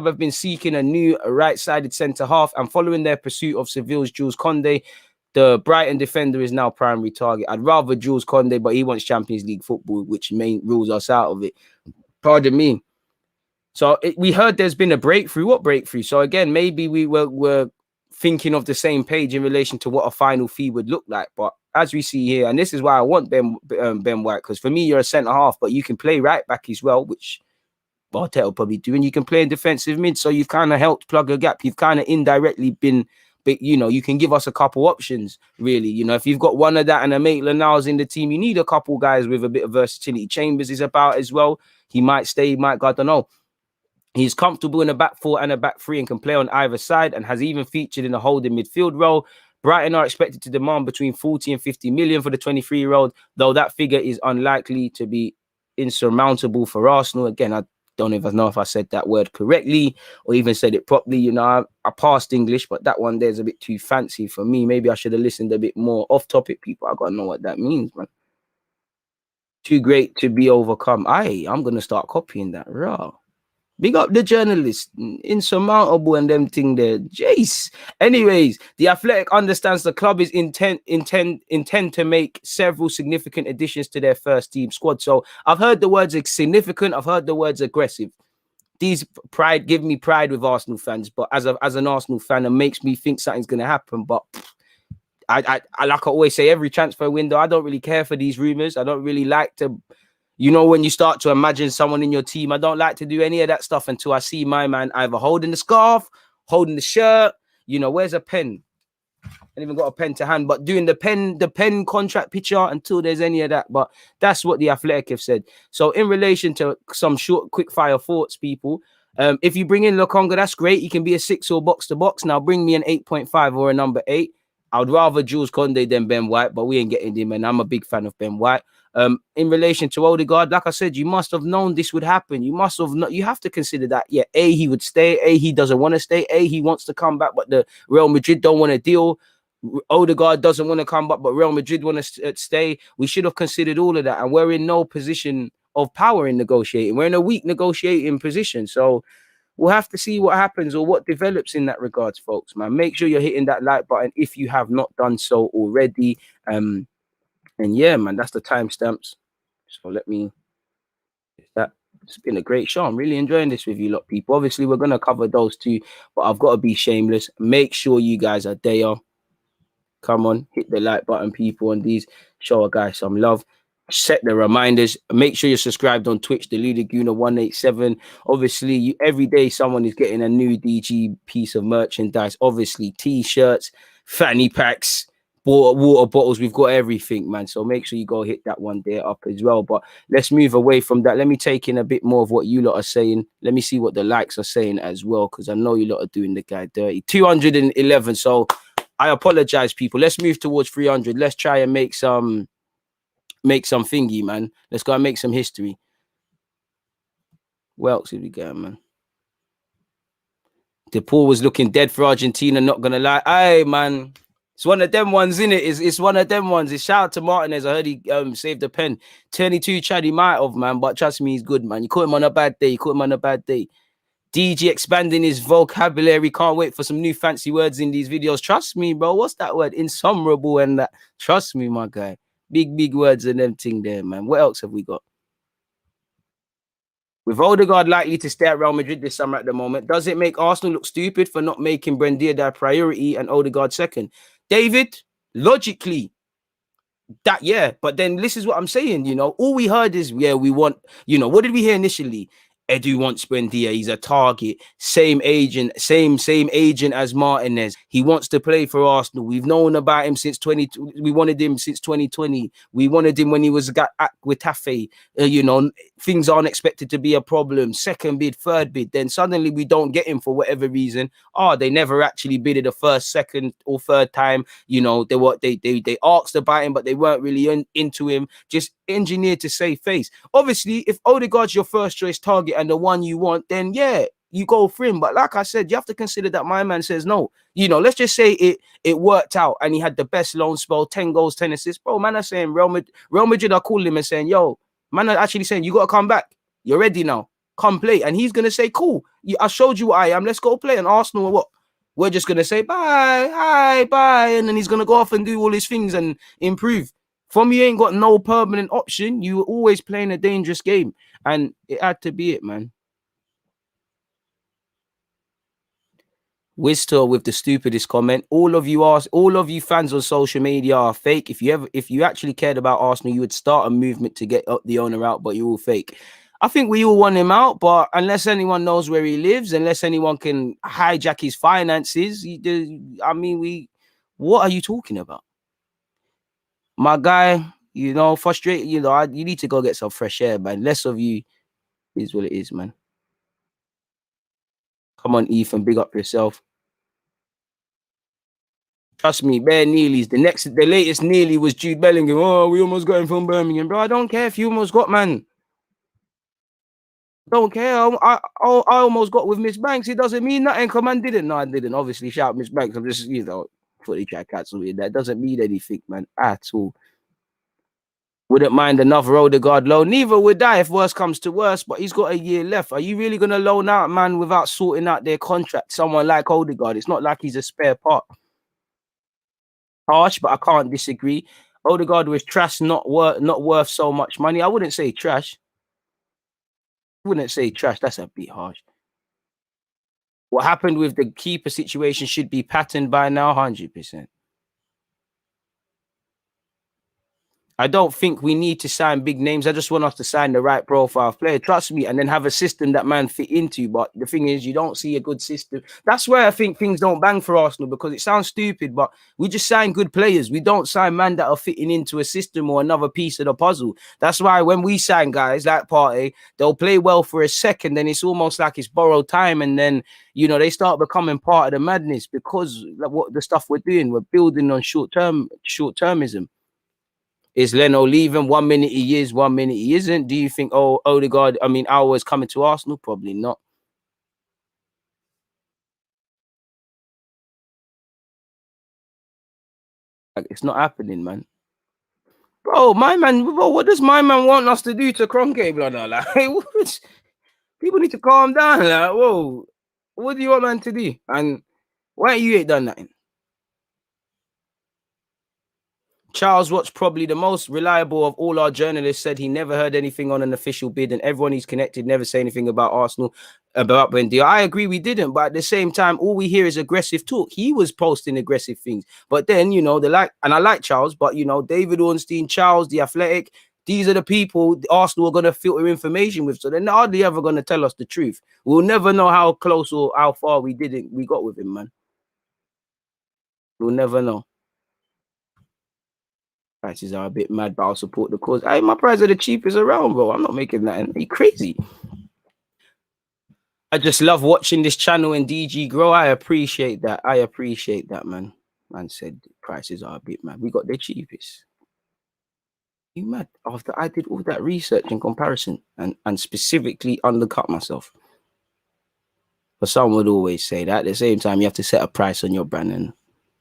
have been seeking a new right-sided centre-half, and following their pursuit of Seville's Jules Koundé, the Brighton defender is now primary target. I'd rather Jules Koundé, but he wants Champions League football, which rules us out of it. Pardon me. So we heard there's been a breakthrough. What breakthrough? So again, maybe we were thinking of the same page in relation to what a final fee would look like. But as we see here, and this is why I want Ben White, because for me, you're a centre-half, but you can play right-back as well, which Arteta will probably do, and you can play in defensive mid, so you've kind of helped plug a gap. You've kind of indirectly been, but you know, you can give us a couple options, really. You know, if you've got one of that and a Maitland-Niles in the team, you need a couple guys with a bit of versatility. Chambers is about as well. He might stay, he might go, I don't know. He's comfortable in a back 4 and a back 3 and can play on either side, and has even featured in a holding midfield role. Brighton are expected to demand between 40 and 50 million for the 23-year-old, though that figure is unlikely to be insurmountable for Arsenal. Again, I don't even know if I said that word correctly or even said it properly. You know, I passed English, but that one there's a bit too fancy for me. Maybe I should have listened a bit more off topic, people. I gotta know what that means, man. Too great to be overcome. I'm gonna start copying that. Raw. Big up the journalist, insurmountable and them thing there. Jace. Anyways, the Athletic understands the club is intend to make several significant additions to their first team squad. So I've heard the words significant. I've heard the words aggressive. These give me pride with Arsenal fans. But as an Arsenal fan, it makes me think something's going to happen. But I like I always say, every transfer window, I don't really care for these rumors. I don't really like to. You know, when you start to imagine someone in your team, I don't like to do any of that stuff until I see my man either holding the scarf, holding the shirt. You know, where's a pen? I ain't even got a pen to hand, but doing the pen contract picture until there's any of that. But that's what the Athletic have said. So in relation to some short, quick fire thoughts, people, if you bring in Lokonga, that's great. He can be a 6 or box to box. Now bring me an 8.5 or a number 8. I would rather Jules Koundé than Ben White, but we ain't getting him, and I'm a big fan of Ben White. In relation to Odegaard, like I said, you must have known this would happen. You must have not. You have to consider that. Yeah, A, he would stay. A, he doesn't want to stay. A, he wants to come back, but the Real Madrid don't want to deal. Odegaard doesn't want to come back, but Real Madrid want to stay. We should have considered all of that, and we're in no position of power in negotiating. We're in a weak negotiating position, so we'll have to see what happens or what develops in that regards, folks. Man, make sure you're hitting that like button if you have not done so already. And yeah, man, that's the timestamps. So let me. That it's been a great show. I'm really enjoying this with you lot, people. Obviously, we're gonna cover those two, but I've got to be shameless. Make sure you guys are there. Come on, hit the like button, people, on these. Show a guy some love. Set the reminders. Make sure you're subscribed on Twitch, Deluded Gooner 187. Obviously, every day someone is getting a new DG piece of merchandise. Obviously, t-shirts, fanny packs, water bottles. We've got everything, man. So make sure you go hit that one there up as well. But let's move away from that. Let me take in a bit more of what you lot are saying. Let me see what the likes are saying as well, because I know you lot are doing the guy dirty. 211. So I apologize, people. Let's move towards 300. Let's try and make some thingy, man. Let's go and make some history. Where else did we go, man? De Paul was looking dead for Argentina, not gonna lie. Aye, man. It's one of them ones, innit? It's one of them ones. It's shout out to Martinez. I heard he saved the pen. 22 Chad, he might have, man. But trust me, he's good, man. You caught him on a bad day. DG expanding his vocabulary. Can't wait for some new fancy words in these videos. Trust me, bro. What's that word? Insomrable and that. Trust me, my guy. Big words and them thing there, man. What else have we got? With Odegaard likely to stay at Real Madrid this summer at the moment, does it make Arsenal look stupid for not making Buendia their priority and Odegaard second? David, logically, that, yeah, but then this is what I'm saying, you know, all we heard is, yeah, we want, you know, what did we hear initially? Edu wants Buendia, he's a target, same agent as Martinez. He wants to play for Arsenal. We've known about him since we wanted him since 2020. We wanted him when he was at Getafe. You know, things aren't expected to be a problem. Second bid, third bid, then suddenly we don't get him for whatever reason. They never actually bidded a first, second, or third time. You know, they asked about him, but they weren't really into him. Just engineered to save face. Obviously, if Odegaard's your first choice target and the one you want, then yeah, you go for him. But like I said, you have to consider that my man says no. You know, let's just say it worked out and he had the best loan spell, 10 goals, 10 assists. Bro, man are saying Real Madrid are calling him and saying, yo, man are actually saying, you got to come back. You're ready now. Come play. And he's going to say, cool, I showed you what I am. Let's go play. And Arsenal, what? We're just going to say, bye, hi, bye. And then he's going to go off and do all his things and improve. From you ain't got no permanent option. You were always playing a dangerous game. And it had to be it, man. Wiztor with the stupidest comment. All of you fans on social media are fake. If you actually cared about Arsenal, you would start a movement to get the owner out, but you're all fake. I think we all want him out, but unless anyone knows where he lives, unless anyone can hijack his finances, what are you talking about? My guy, you know, frustrated, you know, you need to go get some fresh air, man. Less of you is what it is, man. Come on, Ethan, big up yourself. Trust me, bare Neely's. The latest Neely was Jude Bellingham. Oh, we almost got him from Birmingham, bro. I don't care if you almost got, man. Don't care. I almost got with Miss Banks. It doesn't mean nothing. Come on, didn't. No, I didn't. Obviously, shout Miss Banks. I'm just, you know, fully try to cancel it. That doesn't mean anything, man, at all. Wouldn't mind another Odegaard loan. Neither would I if worse comes to worse, but he's got a year left. Are you really going to loan out, man, without sorting out their contract? Someone like Odegaard. It's not like he's a spare part. Harsh, but I can't disagree. Odegaard was trash, not worth so much money. I wouldn't say trash. That's a bit harsh. What happened with the keeper situation should be patterned by now, 100%. I don't think we need to sign big names. I just want us to sign the right profile player. Trust me, and then have a system that man fit into. But the thing is, you don't see a good system. That's where I think things don't bang for Arsenal, because it sounds stupid, but we just sign good players. We don't sign man that are fitting into a system or another piece of the puzzle. That's why when we sign guys like Partey, they'll play well for a second, then it's almost like it's borrowed time, and then, you know, they start becoming part of the madness, because like what the stuff we're doing, we're building on short-termism. Is Leno leaving? 1 minute he is, 1 minute he isn't. Do you think, oh, Odegaard, I mean, Alwa's coming to Arsenal? Probably not. Like, it's not happening, man. Bro, my man, bro, what does my man want us to do to Kroenke, brother? Like, people need to calm down. Like, whoa, what do you want man to do? And why you ain't done nothing? Charles Watts, probably the most reliable of all our journalists, said he never heard anything on an official bid, and everyone he's connected never say anything about Arsenal, about Wendy. I agree, we didn't, but at the same time, all we hear is aggressive talk. He was posting aggressive things, but then and I like Charles, but David Ornstein, Charles, the Athletic. These are the people Arsenal are going to filter information with, so they're hardly ever going to tell us the truth. We'll never know how close or how far we got with him, man. We'll never know. Prices are a bit mad, but I'll support the cause. Hey, my prices are the cheapest around, bro. I'm not making that. Are you crazy? I just love watching this channel and DG grow. I appreciate that. Man. Man said prices are a bit mad. We got the cheapest. You mad? After I did all that research and comparison and specifically undercut myself. But someone would always say that. At the same time, you have to set a price on your brand, and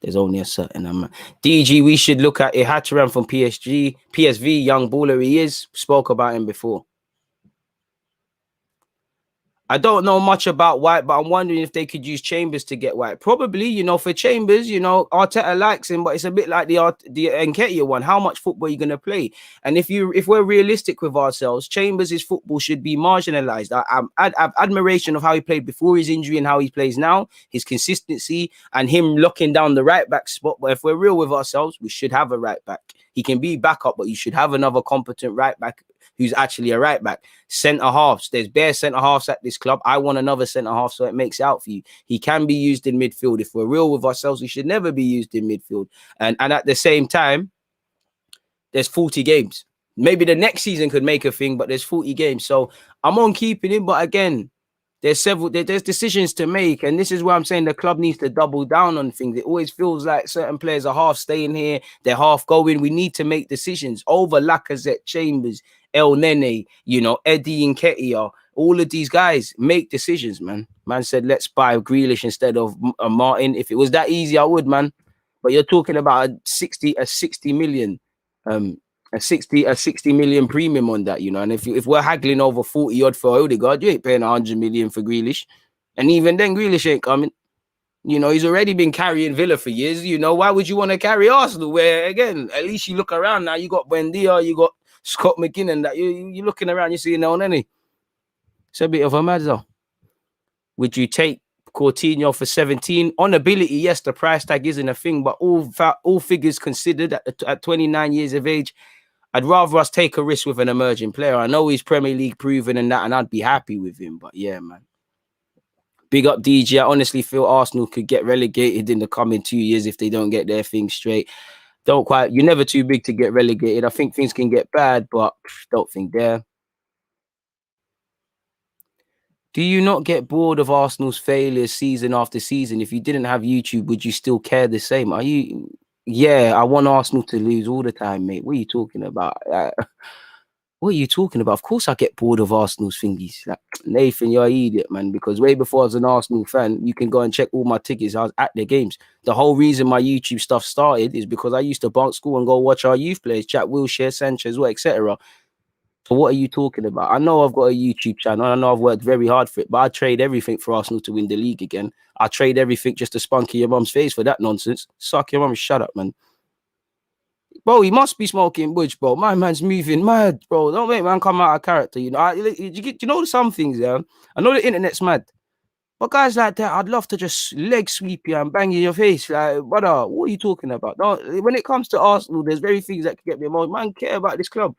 there's only a certain amount. DG, we should look at Ihatcharan from PSV, young baller he is. Spoke about him before. I don't know much about White, but I'm wondering if they could use Chambers to get White. Probably, for Chambers, Arteta likes him, but it's a bit like the NKETIAH one. How much football are you going to play? And if we're realistic with ourselves, Chambers' football should be marginalized. I have admiration of how he played before his injury and how he plays now, his consistency, and him locking down the right back spot. But if we're real with ourselves, we should have a right back. He can be backup, but you should have another competent right back who's actually a right back. Centre halves, there's bare centre halves at this club. I want another centre half, so it makes it out for you. He can be used in midfield. If we're real with ourselves, he should never be used in midfield. And at the same time, there's 40 games. Maybe the next season could make a thing, but there's 40 games. So I'm on keeping him, but again, there's decisions to make, and this is why I'm saying the club needs to double down on things. It always feels like certain players are half staying here, they're half going. We need to make decisions over Lacazette, Chambers, El Nene, Eddie Nketiah. All of these guys make decisions, man. Man said, let's buy Grealish instead of Martin. If it was that easy, I would, man. But you're talking about a 60 million, a 60 million premium on that, and if we're haggling over 40 odd for Odegaard, you ain't paying 100 million for Grealish. And even then, Grealish ain't coming. He's already been carrying Villa for years. Why would you want to carry Arsenal? Where again, at least you look around now, you got Buendia, you got Scott McKinnon, that you're looking around, you see ONANA. It's a bit of a mad though. Would you take Coutinho for 17? On ability, yes, the price tag isn't a thing, but all figures considered at 29 years of age, I'd rather us take a risk with an emerging player. I know he's Premier League proven and that, and I'd be happy with him. But yeah, man. Big up DG. I honestly feel Arsenal could get relegated in the coming 2 years if they don't get their thing straight. You're never too big to get relegated. I think things can get bad, but don't think there. Do you not get bored of Arsenal's failures season after season? If you didn't have YouTube, would you still care the same? Yeah, I want Arsenal to lose all the time, mate. What are you talking about? What are you talking about? Of course I get bored of Arsenal's thingies. Like, Nathan, you're an idiot, man. Because way before I was an Arsenal fan, you can go and check all my tickets. I was at their games. The whole reason my YouTube stuff started is because I used to bunk school and go watch our youth players, Jack Wilshere, Sanchez, etc. So what are you talking about? I know I've got a YouTube channel. I know I've worked very hard for it, but I trade everything for Arsenal to win the league again. I trade everything just to spunk in your mum's face for that nonsense. Suck your mum, shut up, man. Bro, he must be smoking butch, bro. My man's moving mad, bro. Don't make man come out of character, you know some things, yeah? I know the internet's mad. But guys like that, I'd love to just leg sweep you and bang you in your face. Like, brother, what are you talking about? When it comes to Arsenal, there's very things that can get me emotional. Man, care about this club.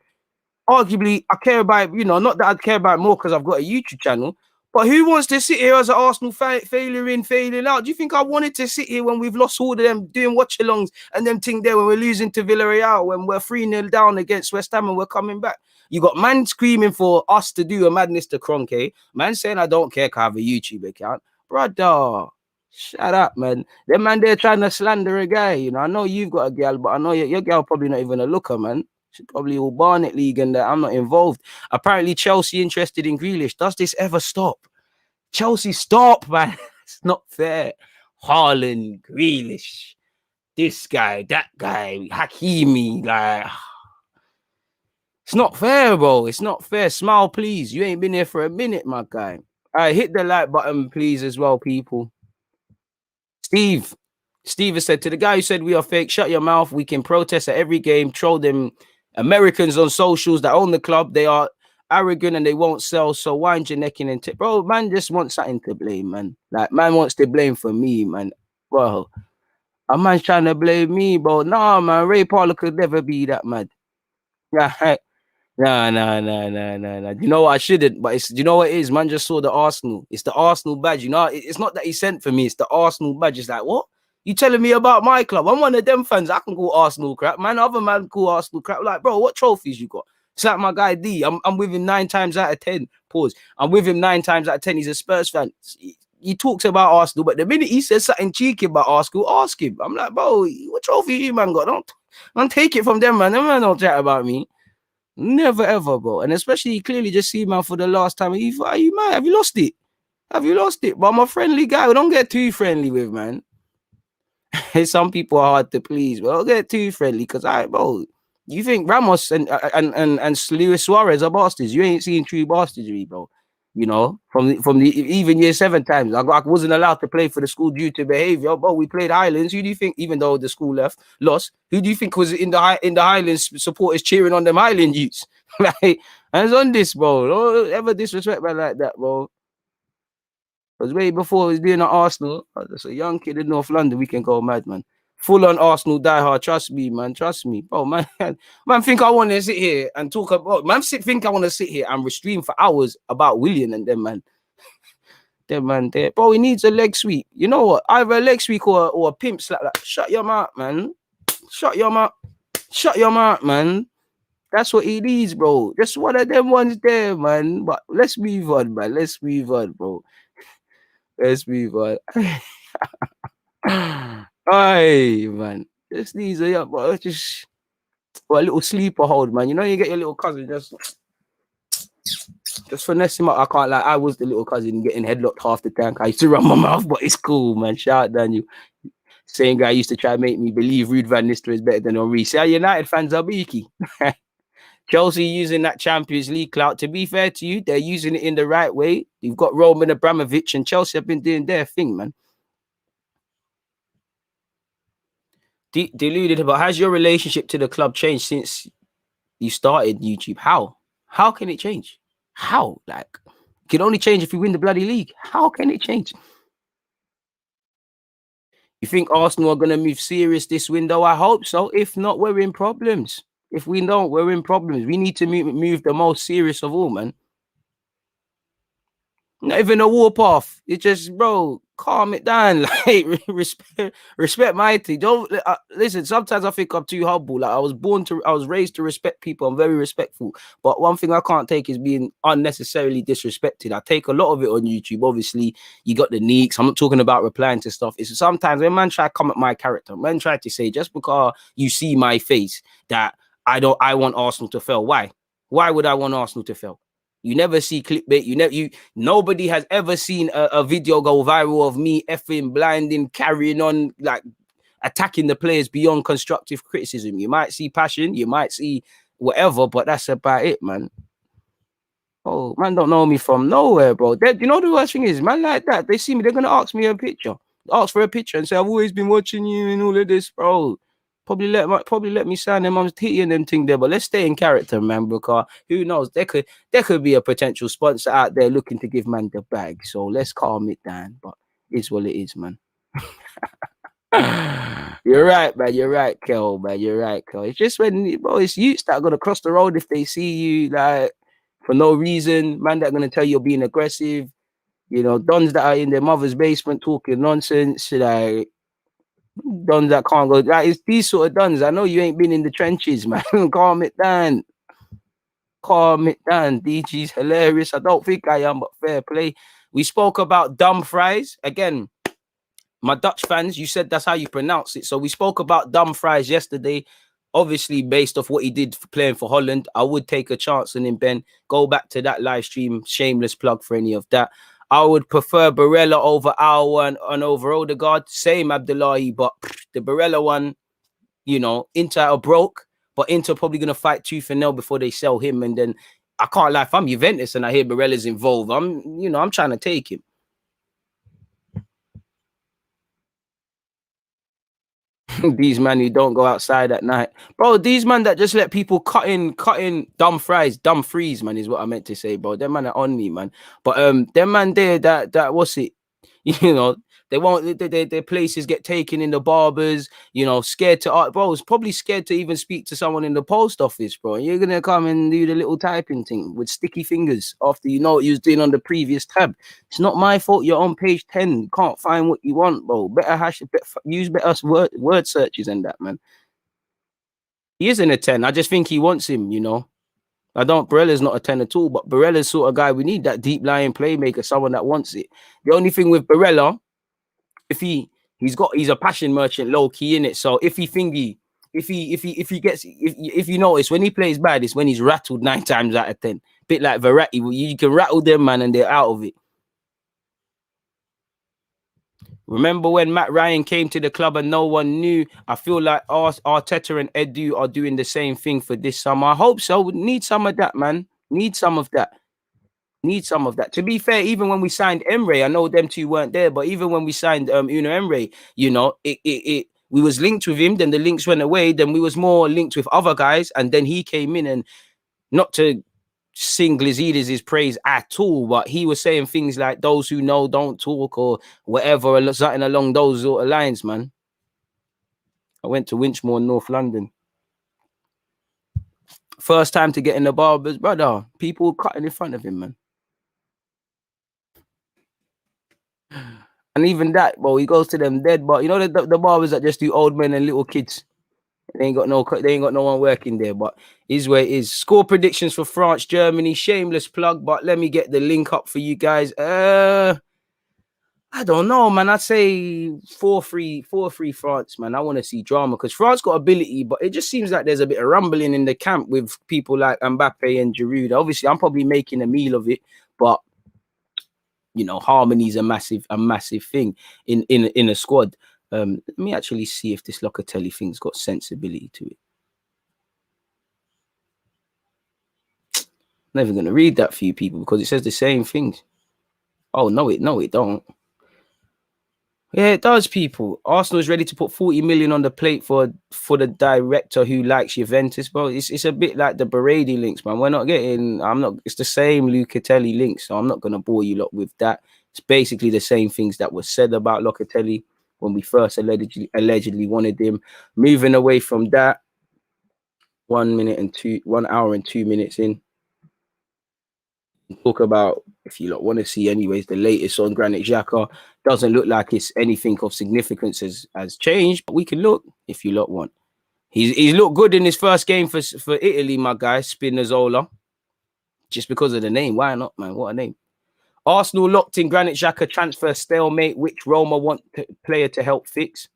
Arguably, I care about, not that I'd care about more because I've got a YouTube channel, but who wants to sit here as an Arsenal failing out? Do you think I wanted to sit here when we've lost all of them doing watch-alongs and them thing there when we're losing to Villarreal, when we're 3-0 down against West Ham and we're coming back? You got man screaming for us to do a madness to Kroenke. Man saying I don't care because I have a YouTube account. Brother, shut up, man. Them man, they're trying to slander a guy. I know you've got a girl, but I know your girl probably not even a looker, man. It's probably all Barnet League and that. I'm not involved. Apparently, Chelsea interested in Grealish. Does this ever stop? Chelsea, stop, man. It's not fair. Haaland, Grealish, this guy, that guy, Hakimi, like... It's not fair, bro. It's not fair. Smile, please. You ain't been here for a minute, my guy. All right, hit the like button, please, as well, people. Steve has said, to the guy who said we are fake, shut your mouth. We can protest at every game, troll them Americans on socials that own the club. They are arrogant and they won't sell. So wind your neck in and bro, man just wants something to blame, man. Like, man wants to blame for me, man. Bro, a man's trying to blame me, bro. Nah, man, Ray Parlour could never be that mad. Yeah, nah. You know what? I shouldn't, but you know what it is? Man just saw the Arsenal. It's the Arsenal badge. You know, it's not that he sent for me. It's the Arsenal badge. It's like, what? You telling me about my club? I'm one of them fans. I can call Arsenal crap. Man, other man call Arsenal crap. Like, bro, what trophies you got? It's like my guy D. I'm with him 9 times out of 10. Pause. I'm with him 9 times out of 10. He's a Spurs fan. He talks about Arsenal, but the minute he says something cheeky about Arsenal, ask him. I'm like, bro, what trophy you man got? Don't take it from them, man. Them man don't chat about me. Never ever, bro. And especially, he clearly just see man for the last time. Are you mad? Have you lost it? Have you lost it? But I'm a friendly guy. We don't get too friendly with, man. Some people are hard to please, but don't get too friendly because bro, you think Ramos and Luis Suarez are bastards? You ain't seen true bastardry, bro. You know, from the even year 7 times, I wasn't allowed to play for the school due to behavior. But we played Highlands. Who do you think, even though the school lost, who do you think was in the Highlands supporters cheering on them Highland youths? Like, hands on this, bro. Don't ever disrespect man like that, bro. Because way before he was being at Arsenal, as a young kid in North London, we can go mad, man. Full on Arsenal diehard. Trust me, man. Trust me. Bro, man think I want to sit here and talk about... think I want to sit here and stream for hours about William and them, man. Them, man. There. Bro, he needs a leg sweep. You know what? Either a leg sweep or a pimp slap. Like, shut your mouth, man. Shut your mouth. Shut your mouth, man. That's what he needs, bro. Just one of them ones there, man. But let's move on, man. Let's move on, bro. Let's move on. Hey, man. Just needs a little sleeper hold, man. You know, you get your little cousin, just finesse him up. I can't lie. I was the little cousin getting headlocked half the time. I used to run my mouth, but it's cool, man. Shout out, Daniel. Same guy used to try to make me believe Ruud van Nistelrooy is better than Henry. See how United fans are beaky. Chelsea using that Champions League clout. To be fair to you, they're using it in the right way. You've got Roman Abramovich and Chelsea have been doing their thing, man. Deluded, but has your relationship to the club changed since you started YouTube? How can it change? How? Like, it can only change if we win the bloody league. How can it change? You think Arsenal are going to move serious this window? I hope so. If not, we're in problems. If we don't, we're in problems. We need to move the most serious of all, man. Not even a warpath. It's just, bro, calm it down. Like, respect my team. Don't listen. Sometimes I think I'm too humble. Like, I was raised to respect people. I'm very respectful. But one thing I can't take is being unnecessarily disrespected. I take a lot of it on YouTube. Obviously, you got the neeks. I'm not talking about replying to stuff. It's sometimes when man try to come at my character, man try to say just because you see my face that I want Arsenal to fail. Why? Why would I want Arsenal to fail? You never see clickbait. Nobody has ever seen a video go viral of me effing, blinding, carrying on, like attacking the players beyond constructive criticism. You might see passion, you might see whatever, but that's about it, man. Oh, man don't know me from nowhere, bro. You know the worst thing is, man like that, they see me, they're going to ask me a picture. Ask for a picture and say, I've always been watching you and all of this, bro. Probably let me sign them mum's titty and them thing there, but let's stay in character, man, because who knows? There could be a potential sponsor out there looking to give man the bag. So let's calm it down. But it's what it is, man. You're right, man. You're right, Kel, man. You're right, Kel. It's just when, bro, it's youths that are gonna cross the road if they see you like for no reason, man, that are gonna tell you you're being aggressive. You know, dons that are in their mother's basement talking nonsense, like. Dons that can't go. Like, it's these sort of dons. I know you ain't been in the trenches, man. Calm it down. Calm it down. DG's hilarious. I don't think I am, but fair play. We spoke about dumb fries. Again, my Dutch fans, you said that's how you pronounce it. So we spoke about dumb fries yesterday. obviously based off what he did for playing for Holland, I would take a chance on him, Ben. Go back to that live stream, shameless plug for any of that. I would prefer Barella over Aouar and over Odegaard. Same Abdullahi, but the Barella one, you know, Inter are broke, but Inter probably going to fight tooth and nail before they sell him. And then I can't lie, if I'm Juventus and I hear Barella's involved, I'm trying to take him. These man who don't go outside at night, bro. These man that just let people cutting dumb freeze, man, is what I meant to say, bro. Them man are on me, man. But them man there that what's it? You know, they won't. Their places get taken in the barbers. You know, scared to bro. It's probably scared to even speak to someone in the post office, bro. You're gonna come and do the little typing thing with sticky fingers after you know what you was doing on the previous tab. It's not my fault. You're on page 10. You can't find what you want, bro. Use better word searches than that, man. He isn't a 10. I just think he wants him. You know. Barella's not a 10 at all, but Barella's sort of guy we need, that deep lying playmaker, someone that wants it. The only thing with Barella, if he's a passion merchant, low key in it. So if he gets, if you notice when he plays bad, it's when he's rattled 9 times out of 10. Bit like Verratti, you can rattle them, man, and they're out of it. Remember when Matt Ryan came to the club and no one knew? I feel like Arteta and Edu are doing the same thing for this summer. I hope so. We need some of that, man. Need some of that. To be fair, even when we signed Emre, I know them two weren't there, but even when we signed Una Emre, you know, we was linked with him, then the links went away, then we was more linked with other guys, and then he came in, and not to sing Glazidis' praise at all, but he was saying things like those who know don't talk or whatever, or something along those sort of lines, man. I went to Winchmore, North London. First time to get in the barbers, brother. People cutting in front of him, man. And even that, bro, he goes to them dead, but you know the barbers that just do old men and little kids. They ain't got no one working there, but is where it is. Score predictions for France, Germany. Shameless plug, but let me get the link up for you guys. I don't know, man. I'd say 4-3 France, man. I want to see drama because France got ability, but it just seems like there's a bit of rumbling in the camp with people like Mbappe and Giroud. Obviously, I'm probably making a meal of it, but you know, harmony is a massive thing in a squad. Let me actually see if this Locatelli thing's got sensibility to it. I'm never gonna read that for you people because it says the same things. Oh no, it don't. Yeah, it does, people. Arsenal is ready to put 40 million on the plate for the director who likes Juventus, bro. It's a bit like the Berardi links, man. We're not getting. It's the same Locatelli links, so I'm not gonna bore you lot with that. It's basically the same things that were said about Locatelli when we first allegedly wanted him. Moving away from that, 1 hour and 2 minutes in. Talk about, if you lot want to see anyways, the latest on Granit Xhaka. Doesn't look like it's anything of significance has changed, but we can look if you lot want. He's looked good in his first game for Italy, my guy, Spinazzola. Just because of the name, why not, man? What a name. Arsenal locked in Granit Xhaka transfer stalemate, which Roma want player to help fix.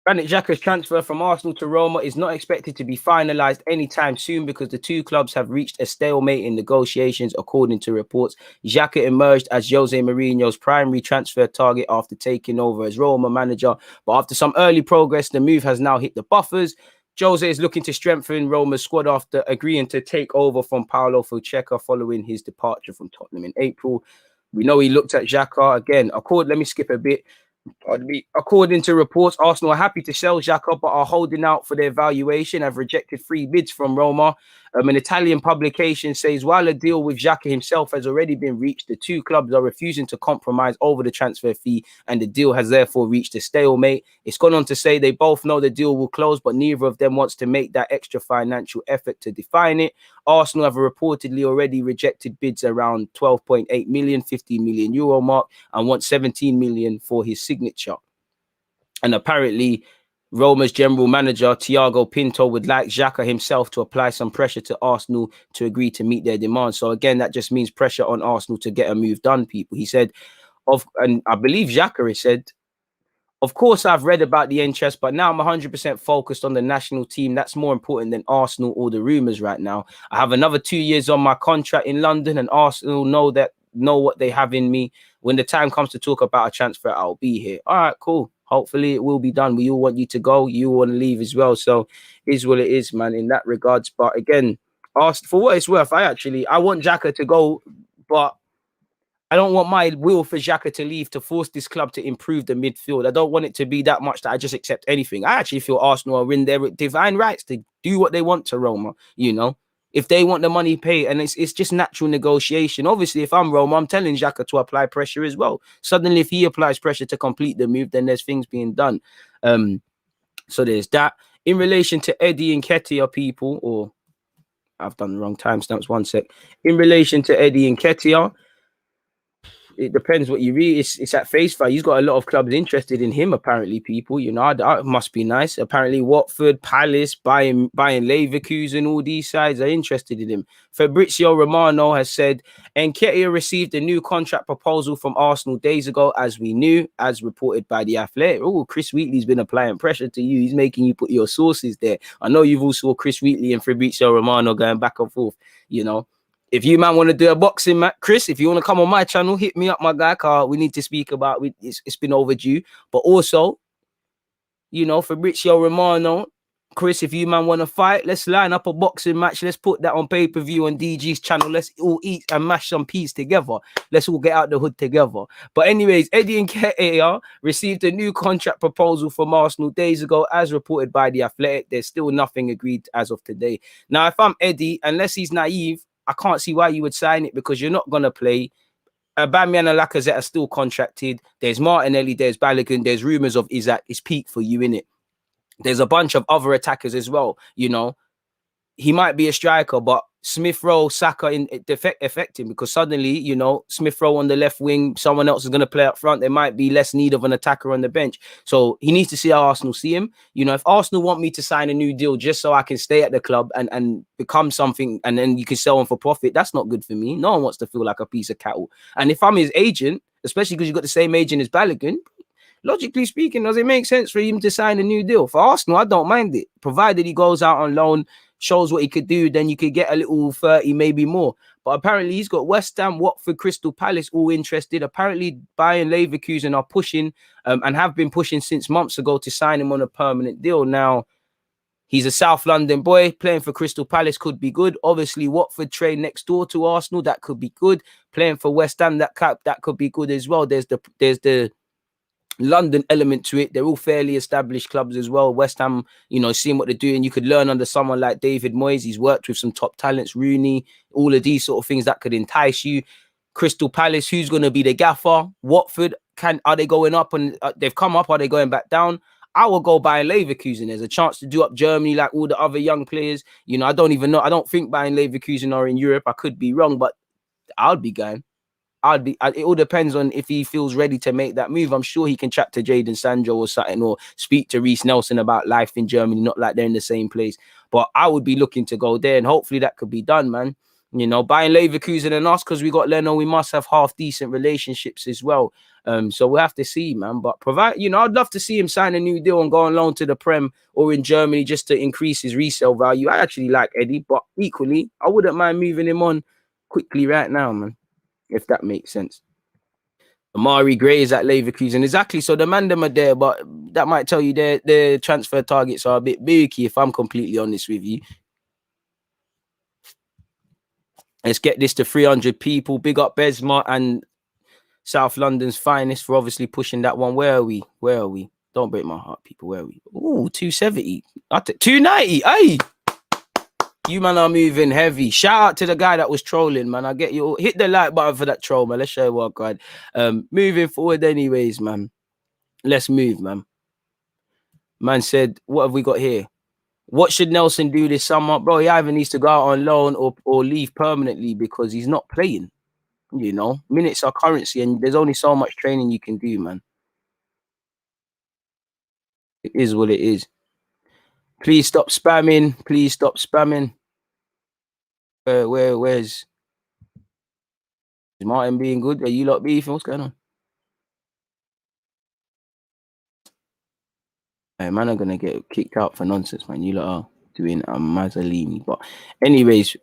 Granit Xhaka's transfer from Arsenal to Roma is not expected to be finalised anytime soon because the two clubs have reached a stalemate in negotiations, according to reports. Xhaka emerged as Jose Mourinho's primary transfer target after taking over as Roma manager, but after some early progress, the move has now hit the buffers. Jose is looking to strengthen Roma's squad after agreeing to take over from Paulo Fonseca following his departure from Tottenham in April. We know he looked at Xhaka again. Let me skip a bit. According to reports, Arsenal are happy to sell Xhaka, but are holding out for their valuation, have rejected 3 bids from Roma. An Italian publication says while a deal with Xhaka himself has already been reached, the two clubs are refusing to compromise over the transfer fee, and the deal has therefore reached a stalemate. It's gone on to say they both know the deal will close, but neither of them wants to make that extra financial effort to define it. Arsenal have reportedly already rejected bids around 12.8 million, 15 million euro mark, and want 17 million for his signature. And apparently, Roma's general manager, Thiago Pinto, would like Xhaka himself to apply some pressure to Arsenal to agree to meet their demands. So again, that just means pressure on Arsenal to get a move done, people. He said, and I believe Xhaka has said, Of course, I've read about the interest, but now I'm 100% focused on the national team. That's more important than Arsenal or the rumours right now. I have another 2 years on my contract in London, and Arsenal know what they have in me. When the time comes to talk about a transfer, I'll be here. All right, cool. Hopefully it will be done. We all want you to go. You want to leave as well. So is what it is, man, in that regards. But again, for what it's worth, I want XHAKA to go, but I don't want my will for XHAKA to leave to force this club to improve the midfield. I don't want it to be that much that I just accept anything. I actually feel Arsenal are in their divine rights to do what they want to Roma, you know. If they want the money paid, and it's just natural negotiation. Obviously, if I'm Roma, I'm telling XHAKA to apply pressure as well. Suddenly, if he applies pressure to complete the move, then there's things being done. So there's that. In relation to Eddie and NKETIAH people, or I've done the wrong timestamps, 1 sec. In relation to Eddie and NKETIAH, it depends what you read. It's at face value. He's got a lot of clubs interested in him, apparently, people. You know, that must be nice. Apparently, Watford, Palace, buying Leverkusen, all these sides are interested in him. Fabrizio Romano has said, NKETIAH received a new contract proposal from Arsenal days ago, as we knew, as reported by The Athletic. Oh, Chris Wheatley's been applying pressure to you. He's making you put your sources there. I know you've also Chris Wheatley and Fabrizio Romano going back and forth, you know. If you man want to do a boxing match, Chris, if you want to come on my channel, hit me up, my guy. Car, we need to speak about it. It's been overdue. But also, you know, Fabrizio Romano, Chris, if you man want to fight, let's line up a boxing match. Let's put that on pay-per-view on DG's channel. Let's all eat and mash some peas together. Let's all get out the hood together. But anyways, Eddie and NKETIAH received a new contract proposal from Arsenal days ago, as reported by The Athletic. There's still nothing agreed as of today. Now, if I'm Eddie, unless he's naive, I can't see why you would sign it, because you're not going to play. Aubameyang and Lacazette are still contracted. There's Martinelli, there's Balogun, there's rumours of Isaac. It's peak for you, innit? There's a bunch of other attackers as well, you know. He might be a striker, but Smith Rowe, Saka affecting, because suddenly, you know, Smith Rowe on the left wing, someone else is going to play up front. There might be less need of an attacker on the bench. So he needs to see how Arsenal see him. You know, if Arsenal want me to sign a new deal just so I can stay at the club and become something, and then you can sell him for profit, that's not good for me. No one wants to feel like a piece of cattle. And if I'm his agent, especially because you've got the same agent as Balogun, logically speaking, does it make sense for him to sign a new deal? For Arsenal, I don't mind it, provided he goes out on loan, shows what he could do, then you could get a little 30, maybe more. But apparently he's got West Ham, Watford, Crystal Palace all interested. Apparently Bayern Leverkusen are pushing and have been pushing since months ago to sign him on a permanent deal. Now, he's a South London boy. Playing for Crystal Palace could be good. Obviously, Watford trade next door to Arsenal. That could be good. Playing for West Ham, that could be good as well. There's the London element to it. They're all fairly established clubs as well. West Ham, you know, seeing what they're doing, you could learn under someone like David Moyes. He's worked with some top talents, Rooney, all of these sort of things that could entice you. Crystal Palace, who's going to be the gaffer? Watford, are they going up? And they've come up. Are they going back down? I will go Bayern Leverkusen. There's a chance to do up Germany like all the other young players. You know, I don't even know. I don't think Bayern Leverkusen are in Europe. I could be wrong, but I'll be going. It all depends on if he feels ready to make that move. I'm sure he can chat to Jadon Sancho or something, or speak to Reece Nelson about life in Germany, not like they're in the same place. But I would be looking to go there, and hopefully that could be done, man. You know, buying Leverkusen and us, because we got Leno, we must have half decent relationships as well. So we'll have to see, man. But you know, I'd love to see him sign a new deal and go on loan to the Prem or in Germany just to increase his resale value. I actually like Eddie, but equally, I wouldn't mind moving him on quickly right now, man, if that makes sense. Amari Gray is at Leverkusen. Exactly. So the man them are there, but that might tell you their transfer targets are a bit booky, if I'm completely honest with you. Let's get this to 300 people. Big up Besma and South London's finest for obviously pushing that one. Where are we? Where are we? Don't break my heart, people. Where are we? Ooh, 270. 290. Hey! You man are moving heavy. Shout out to the guy that was trolling, man. I get you. Hit the like button for that troll, man. Let's show you what God. Moving forward, anyways, man. Let's move, man. Man said, what have we got here? What should Nelson do this summer? Bro, he either needs to go out on loan or leave permanently, because he's not playing. You know, minutes are currency, and there's only so much training you can do, man. It is what it is. Please stop spamming. Please stop spamming. Where's Martin being good? Are you lot beefing? What's going on? Hey, man, I'm gonna get kicked out for nonsense, man. You lot are doing a Mazzolini. But anyways,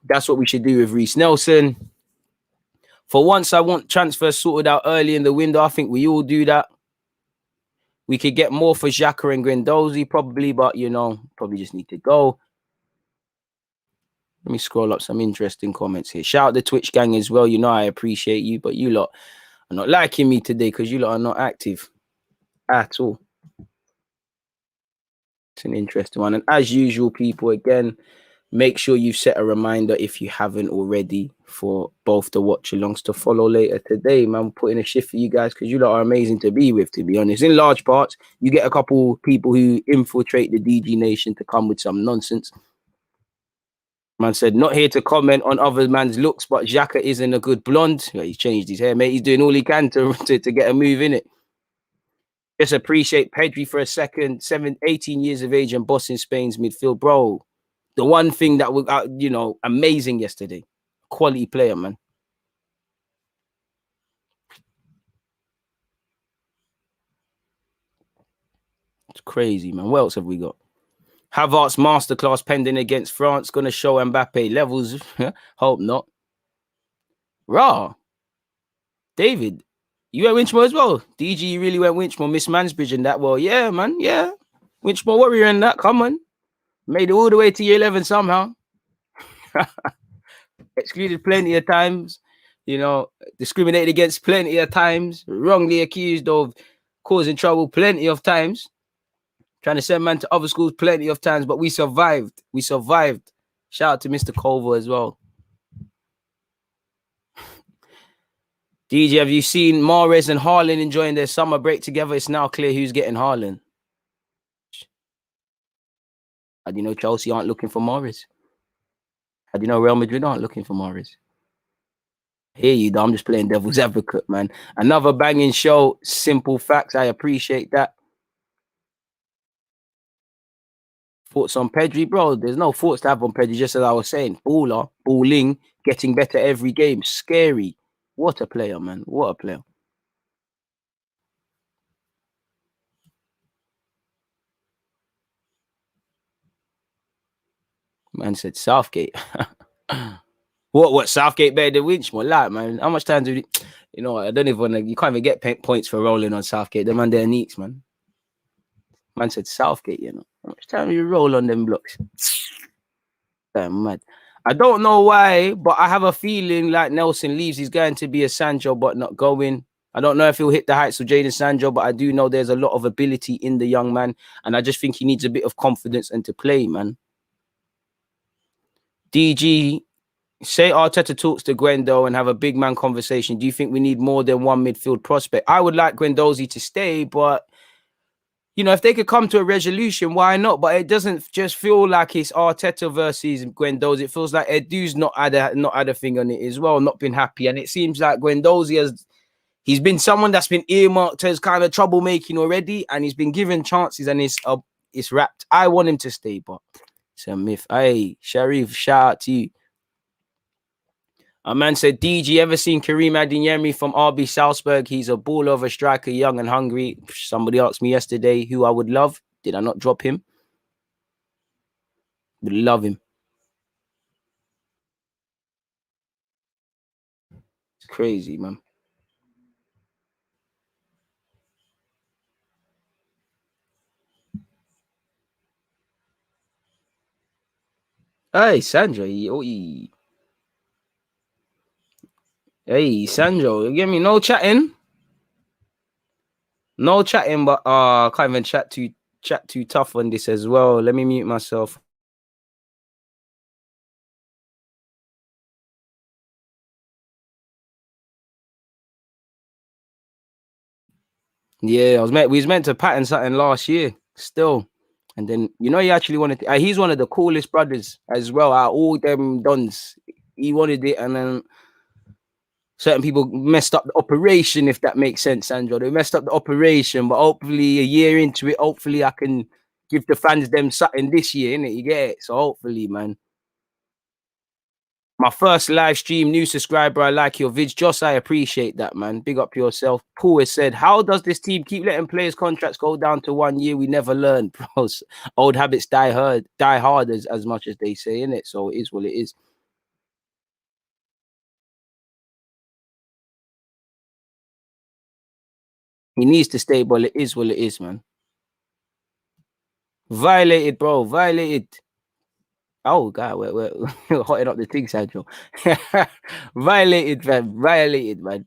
that's what we should do with Reece Nelson. For once, I want transfers sorted out early in the window. I think we all do that. We could get more for XHAKA and Guendouzi probably, but you know, probably just need to go. Let me scroll up some interesting comments here. Shout out the Twitch gang as well. You know I appreciate you, but you lot are not liking me today because you lot are not active at all. It's an interesting one. And as usual, people, again, make sure you set a reminder if you haven't already for both the watch-alongs to follow later today, man. Putting a shift for you guys because you lot are amazing to be with, to be honest. In large parts, you get a couple people who infiltrate the DG Nation to come with some nonsense. Man said, not here to comment on other man's looks, but XHAKA isn't a good blonde. Yeah, he's changed his hair, mate. He's doing all he can to get a move in it. Just appreciate Pedri for a second. 18 years of age and boss in Spain's midfield, bro. The one thing that was, you know, amazing yesterday. Quality player, man. It's crazy, man. What else have we got? Havertz masterclass pending against France. Gonna show Mbappe levels. Hope not. Raw. David, you went Winchmore as well. DG, you really went Winchmore. Miss Mansbridge and that. Well, yeah, man. Yeah. Winchmore Warrior and that. Come on. Made it all the way to year 11 somehow. Excluded plenty of times. You know, discriminated against plenty of times. Wrongly accused of causing trouble plenty of times. Trying to send man to other schools plenty of times, but we survived. We survived. Shout out to Mr. Culver as well. DJ, have you seen Mahrez and Haaland enjoying their summer break together? It's now clear who's getting Haaland. How do you know Chelsea aren't looking for Mahrez? How do you know Real Madrid aren't looking for Mahrez? I hear you, though. I'm just playing devil's advocate, man. Another banging show. Simple facts. I appreciate that. Thoughts on Pedri, bro? There's no thoughts to have on Pedri, just as I was saying. Baller, balling, getting better every game. Scary. What a player, man. What a player. Man said Southgate. What Southgate better than Winchmore? Like, man, how much time do you know? I don't even want to. You can't even get points for rolling on Southgate. The man there needs, man. Man said Southgate, you know. How much time do you roll on them blocks? Damn mad. I don't know why, but I have a feeling like Nelson leaves. He's going to be a Sancho, but not going. I don't know if he'll hit the heights of Jadon Sancho, but I do know there's a lot of ability in the young man, and I just think he needs a bit of confidence and to play, man. DG, say Arteta talks to Guendo and have a big man conversation. Do you think we need more than one midfield prospect? I would like Guendouzi to stay, but you know, if they could come to a resolution, why not? But it doesn't just feel like it's Arteta versus Guendouzi. It feels like Edu's not had a thing on it as well, not been happy. And it seems like Guendouzi he's been someone that's been earmarked as kind of troublemaking already, and he's been given chances and it's wrapped. I want him to stay, but it's a myth. Hey, Sharif, shout out to you. A man said, DG, ever seen Kareem Adeyemi from RB Salzburg? He's a baller of a striker, young and hungry. Somebody asked me yesterday who I would love. Did I not drop him? Would love him. It's crazy, man. Hey, Sandra. Hey, Sandro. You get me? No chatting. No chatting, but I can't even chat too tough on this as well. Let me mute myself. Yeah, we was meant to pattern something last year still. And then, you know, he actually wanted to, he's one of the coolest brothers as well. Out of all them dons, he wanted it. And then certain people messed up the operation, if that makes sense, Sandro. They messed up the operation, but hopefully a year into it, hopefully I can give the fans them something this year, innit? You get it? So hopefully, man. My first live stream, new subscriber. I like your vids. Joss, I appreciate that, man. Big up yourself. Paul has said, how does this team keep letting players' contracts go down to 1 year? We never learn, bro. Old habits die hard as much as they say, innit? So it is what it is. He needs to stay, but it is what it is, man. Violated, bro. Violated. Oh, God, we're hotting up the thing, Sancho. Violated, man. Violated, man.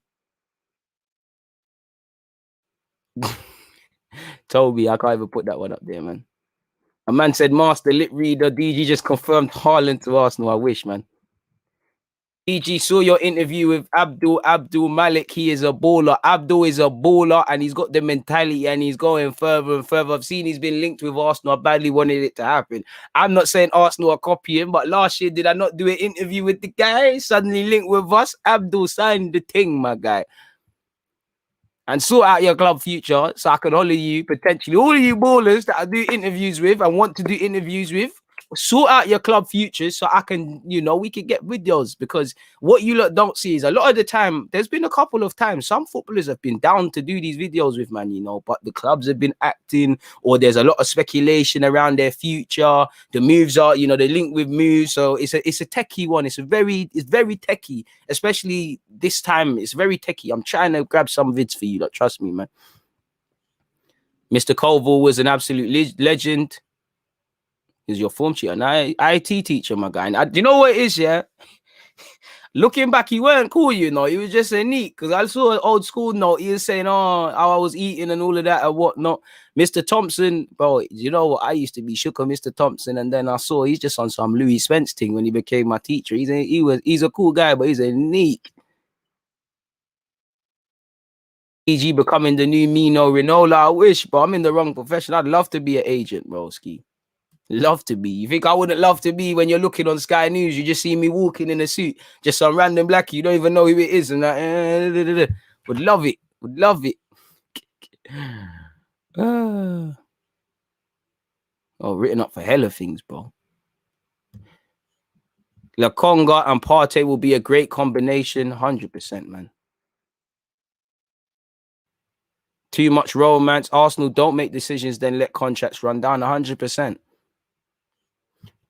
Toby, I can't even put that one up there, man. A man said, Master Lip Reader, DG just confirmed Haaland to Arsenal. I wish, man. DG saw your interview with Abdul Malik. He is a baller. Abdul is a baller and he's got the mentality and he's going further and further. I've seen he's been linked with Arsenal. I badly wanted it to happen. I'm not saying Arsenal are copying, but last year, did I not do an interview with the guy? Suddenly linked with us. Abdul signed the thing, my guy. And sort out your club future so I can holler you, potentially, all of you ballers that I do interviews with and want to do interviews with, sort out your club futures so I can, you know, we can get videos. Because what you lot don't see is a lot of the time, there's been a couple of times some footballers have been down to do these videos with, man, you know, but the clubs have been acting, or there's a lot of speculation around their future. The moves are, you know, they link with moves. So it's a techie one. It's very techie, especially this time. It's very techie. I'm trying to grab some vids for you, like, trust me, man. Mr. Koval was an absolute legend. Is your form cheater, an IT teacher, my guy. And you know what it is, yeah? Looking back, he weren't cool, you know. He was just a neat, because I saw an old school note. He was saying, oh, how I was eating and all of that and whatnot. Mr. Thompson, bro, you know what? I used to be shook on Mr. Thompson, and then I saw he's just on some Louis Spence thing when he became my teacher. He's a cool guy, but he's a neat. EG becoming the new Mino Rinola. I wish, but I'm in the wrong profession. I'd love to be an agent, bro, Ski. Love to be. You think I wouldn't love to be when you're looking on Sky News? You just see me walking in a suit, just some random blackie. You don't even know who it is, and that. Would love it. Would love it. Oh, written up for hella things, bro. Lokonga and Partey will be a great combination, 100%, man. Too much romance. Arsenal don't make decisions, then let contracts run down, 100%.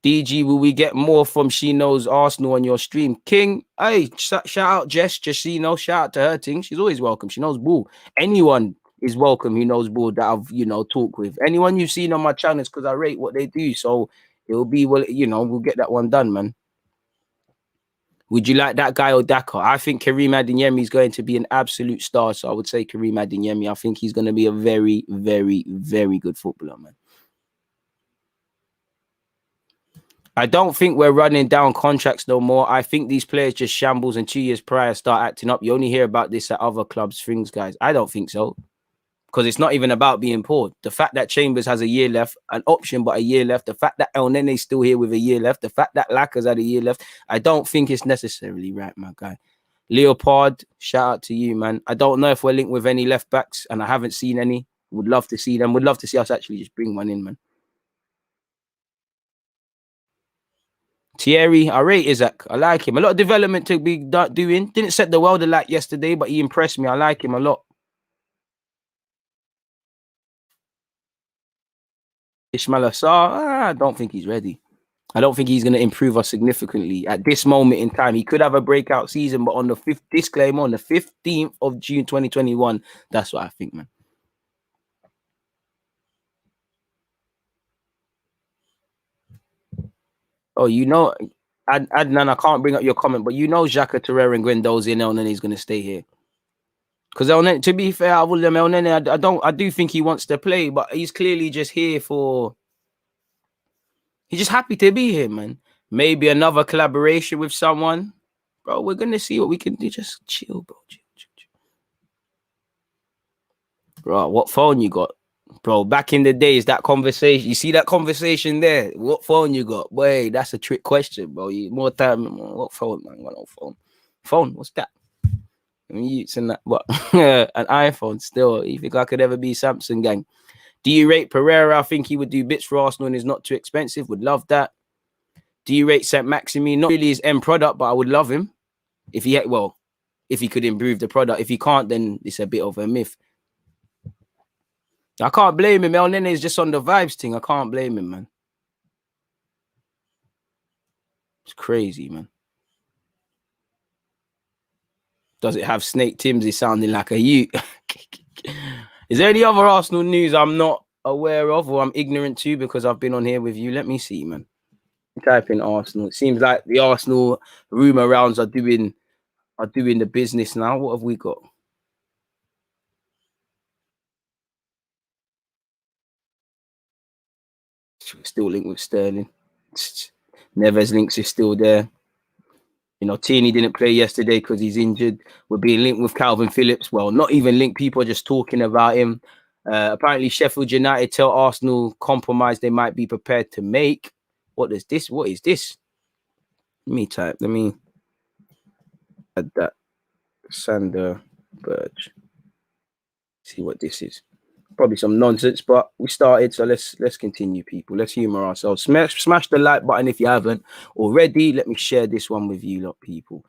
DG, will we get more from She Knows Arsenal on your stream? King, hey, shout out Jess, just so you know, shout out to her thing. She's always welcome. She knows ball. Anyone is welcome who knows ball that I've, you know, talked with. Anyone you've seen on my channel is because I rate what they do. So it'll be, well, you know, we'll get that one done, man. Would you like that guy or Daka? I think Karim Adeyemi is going to be an absolute star. So I would say Karim Adeyemi. I think he's going to be a very, very, very good footballer, man. I don't think we're running down contracts no more. I think these players just shambles and 2 years prior start acting up. You only hear about this at other clubs, things, guys. I don't think so. Because it's not even about being poor. The fact that Chambers has a year left, an option but a year left, the fact that El Nene's still here with a year left, the fact that Laka's had a year left, I don't think it's necessarily right, my guy. Leopard, shout out to you, man. I don't know if we're linked with any left backs, and I haven't seen any. Would love to see them. Would love to see us actually just bring one in, man. Thierry, I rate Isaac. I like him. A lot of development to be doing. Didn't set the world alight yesterday, but he impressed me. I like him a lot. Ismail Assar, I don't think he's ready. I don't think he's going to improve us significantly at this moment in time. He could have a breakout season, but on the 15th of June 2021, that's what I think, man. Oh, you know, Adnan, I can't bring up your comment, but you know Xhaka, Torreira, and Guendouzi and El Nene is going to stay here. Because El Nene, to be fair, El Nene, I do think he wants to play, but he's clearly just here for. He's just happy to be here, man. Maybe another collaboration with someone, bro. We're gonna see what we can do. Just chill, bro. Chill. Bro, what phone you got? Bro, back in the days, that conversation, you see that conversation there? What phone you got? Boy, that's a trick question, bro. You more time, what phone, man? Got no phone. Phone, what's that? I mean, you using that, what? An iPhone still. You think I could ever be Samsung, gang? Do you rate Pereira? I think he would do bits for Arsenal and is not too expensive. Would love that. Do you rate St. Maxime? Not really his end product, but I would love him if he had, well, if he could improve the product. If he can't, then it's a bit of a myth. I can't blame him. El Nene is just on the vibes thing. I can't blame him, man. It's crazy, man. Does it have Snake Timsy sounding like a Ute? Is there any other Arsenal news I'm not aware of or I'm ignorant to because I've been on here with you? Let me see, man. Type in Arsenal. It seems like the Arsenal rumour rounds are doing the business now. What have we got? Still linked with Sterling. Neves links is still there. You know, Tierney didn't play yesterday because he's injured. We're being linked with Calvin Phillips. Well, not even linked. People are just talking about him. Apparently, Sheffield United tell Arsenal compromise they might be prepared to make. What is this? What is this? Let me add that. Sander Berge. See what this is. Probably some nonsense, but we started, so let's continue, people. Let's humor ourselves. Smash the like button if you haven't already. Let me share this one with you lot, people.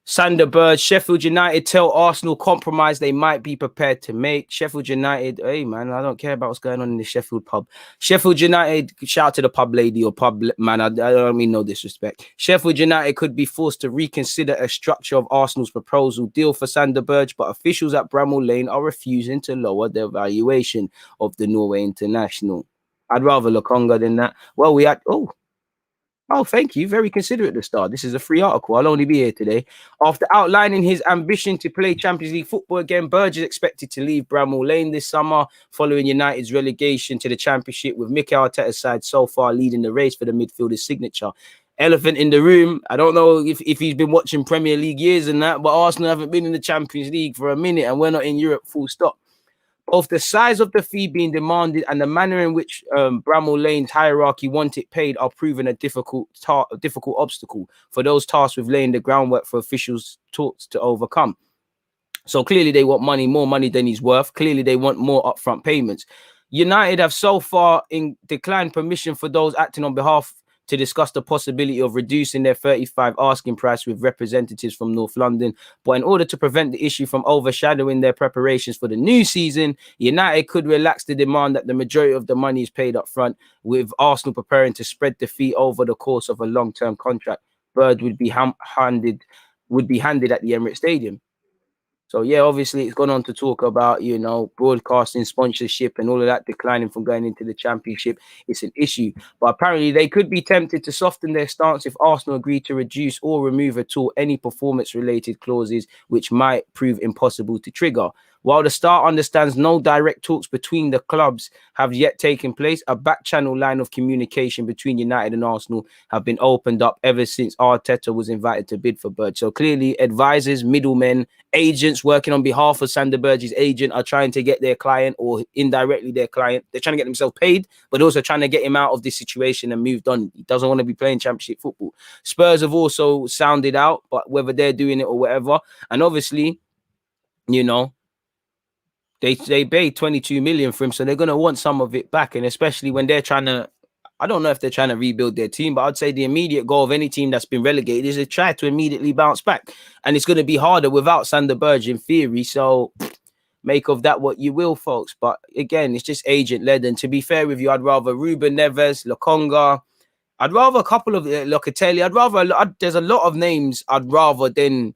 Sander Berge, Sheffield United tell Arsenal compromise they might be prepared to make. Sheffield United, hey man, I don't care about what's going on in the Sheffield pub. Sheffield United, shout out to the pub lady or pub man, I don't mean no disrespect. Sheffield United could be forced to reconsider a structure of Arsenal's proposal deal for Sander Berge, but officials at Bramall Lane are refusing to lower their valuation of the Norway international. I'd rather Lokonga than that. Well, we had, Oh, thank you. Very considerate at the start. This is a free article. I'll only be here today. After outlining his ambition to play Champions League football again, Berge is expected to leave Bramall Lane this summer following United's relegation to the Championship, with Mikel Arteta's side so far leading the race for the midfielder's signature. Elephant in the room. I don't know if he's been watching Premier League years and that, but Arsenal haven't been in the Champions League for a minute and we're not in Europe, full stop. Both the size of the fee being demanded and the manner in which Bramall Lane's hierarchy want it paid are proving a difficult obstacle for those tasked with laying the groundwork for officials' talks to overcome. So clearly they want money, more money than he's worth. Clearly they want more upfront payments. United have so far declined permission for those acting on behalf to discuss the possibility of reducing their 35 asking price with representatives from North London. But in order to prevent the issue from overshadowing their preparations for the new season, United could relax the demand that the majority of the money is paid up front, with Arsenal preparing to spread the fee over the course of a long-term contract. Bird would be handed at the Emirates Stadium. So, yeah, obviously it's gone on to talk about, you know, broadcasting, sponsorship and all of that declining from going into the Championship. It's an issue. But apparently they could be tempted to soften their stance if Arsenal agree to reduce or remove at all any performance-related clauses, which might prove impossible to trigger. While the Star understands no direct talks between the clubs have yet taken place, a back-channel line of communication between United and Arsenal have been opened up ever since Arteta was invited to bid for Berge. So clearly advisors, middlemen, agents working on behalf of Sander Berge's agent are trying to get their client, or indirectly their client. They're trying to get themselves paid, but also trying to get him out of this situation and moved on. He doesn't want to be playing Championship football. Spurs have also sounded out, but whether they're doing it or whatever. And obviously, you know, they paid 22 million for him, so they're going to want some of it back. And especially when they're trying to, I don't know if they're trying to rebuild their team, but I'd say the immediate goal of any team that's been relegated is to try to immediately bounce back. And it's going to be harder without Sander Berge in theory. So make of that what you will, folks. But again, it's just agent-led. And to be fair with you, I'd rather Ruben Neves, Lokonga. I'd rather a couple of Locatelli. There's a lot of names I'd rather than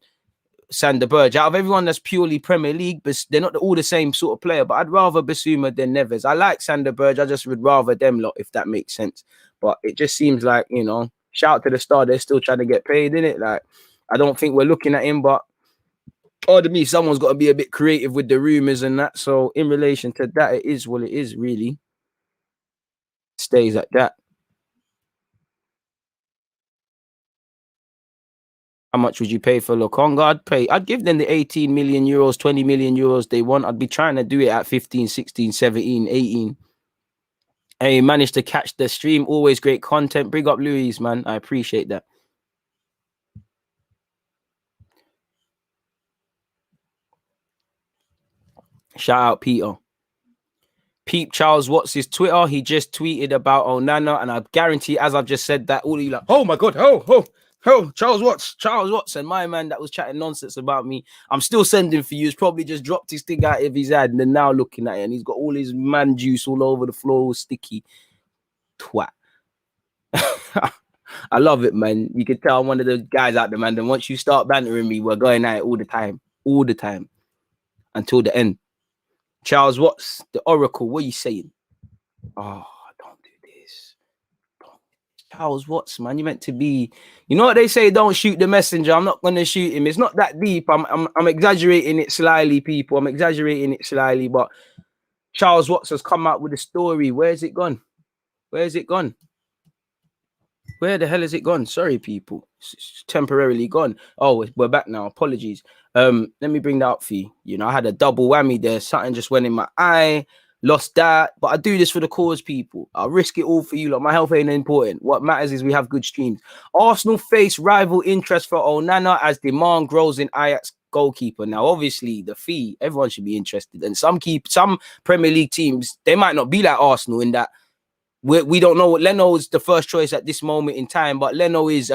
Sander Berge. Out of everyone that's purely Premier League, but they're not all the same sort of player. But I'd rather BISSOUMA than Neves. I like Sander Berge. I just would rather them lot, if that makes sense. But it just seems like, you know, shout out to the Star. They're still trying to get paid, innit? Like, I don't think we're looking at him, but to me, someone's got to be a bit creative with the rumours and that. So in relation to that, it is what it is, really. Stays at that. How much would you pay for Lokonga? I'd give them the 18 million euros, 20 million euros they want. I'd be trying to do it at 15, 16, 17, 18. Hey, managed to catch the stream. Always great content. Big up Louise, man. I appreciate that. Shout out Peter. Peep Charles Watts' Twitter. He just tweeted about Onana, and I guarantee, as I've just said that, all of you like, oh my God, Charles Watts, and my man that was chatting nonsense about me, I'm still sending for you. He's probably just dropped his thing out of his head, and then now looking at it, and he's got all his man juice all over the floor, all sticky. Twat. I love it, man. You can tell I'm one of the guys out there, man. Then once you start bantering me, we're going at it all the time, until the end. Charles Watts, the Oracle, what are you saying? Oh, don't do this. Charles Watts, man, you meant to be. You know what they say? Don't shoot the messenger. I'm not gonna shoot him. It's not that deep. I'm exaggerating it slyly, people. I'm exaggerating it slyly, but Charles Watts has come out with a story. Where's it gone? Where's it gone? Where the hell is it gone? Sorry, people. It's temporarily gone. Oh, we're back now. Apologies. Let me bring that up for you. You know, I had a double whammy there. Something just went in my eye. Lost that. But I do this for the cause, people. I'll risk it all for you. Like, my health ain't important. What matters is we have good streams. Arsenal face rival interest for Onana as demand grows in Ajax goalkeeper. Now, obviously, the fee, everyone should be interested. And some Premier League teams, they might not be like Arsenal in that we don't know what Leno is the first choice at this moment in time, but Leno is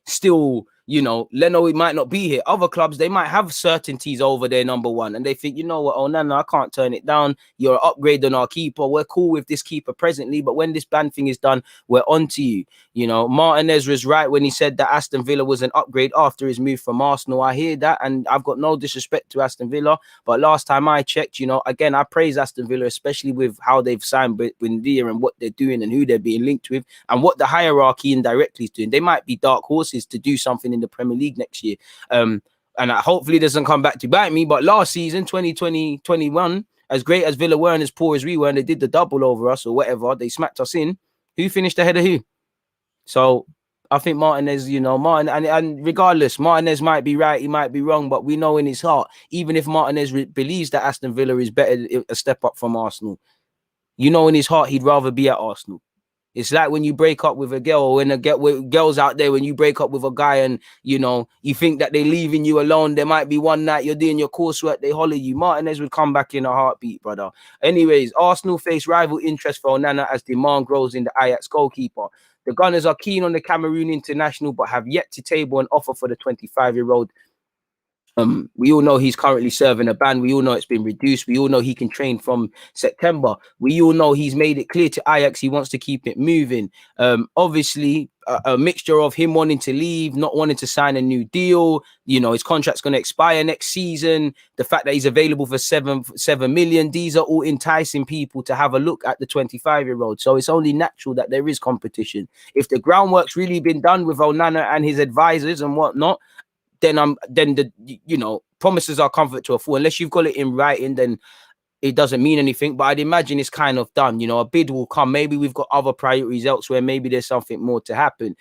still, you know, Leno, it might not be here. Other clubs, they might have certainties over their number one, and they think, you know what, Onana, I can't turn it down. You're an upgrade on our keeper. We're cool with this keeper presently, but when this ban thing is done, we're on to you. You know, Martinez was right when he said that Aston Villa was an upgrade after his move from Arsenal. I hear that, and I've got no disrespect to Aston Villa, but last time I checked, you know, again, I praise Aston Villa, especially with how they've signed Buendia and what they're doing and who they're being linked with and what the hierarchy indirectly is doing. They might be dark horses to do something in the Premier League next year, and hopefully it doesn't come back to bite me. But last season, 2020-21, as great as Villa were and as poor as we were, and they did the double over us or whatever, they smacked us in. Who finished ahead of who? So I think Martinez, you know, and regardless, Martinez might be right, he might be wrong, but we know in his heart, even if Martinez believes that Aston Villa is better, a step up from Arsenal, you know, in his heart he'd rather be at Arsenal. It's like when you break up with a girl, or when girls out there, when you break up with a guy and, you know, you think that they're leaving you alone. There might be one night you're doing your coursework, they holler you. Martinez would come back in a heartbeat, brother. Anyways, Arsenal face rival interest for Onana as demand grows in the Ajax goalkeeper. The Gunners are keen on the Cameroon international, but have yet to table an offer for the 25-year-old. We all know he's currently serving a ban. We all know it's been reduced. We all know he can train from September. We all know he's made it clear to Ajax he wants to keep it moving. Obviously, a mixture of him wanting to leave, not wanting to sign a new deal. You know, his contract's going to expire next season. The fact that he's available for 7 million. These are all enticing people to have a look at the 25-year-old. So it's only natural that there is competition. If the groundwork's really been done with Onana and his advisors and whatnot, then the, you know, promises are comfort to a fool. Unless you've got it in writing, then it doesn't mean anything. But I'd imagine it's kind of done. You know, a bid will come. Maybe we've got other priorities elsewhere. Maybe there's something more to happen.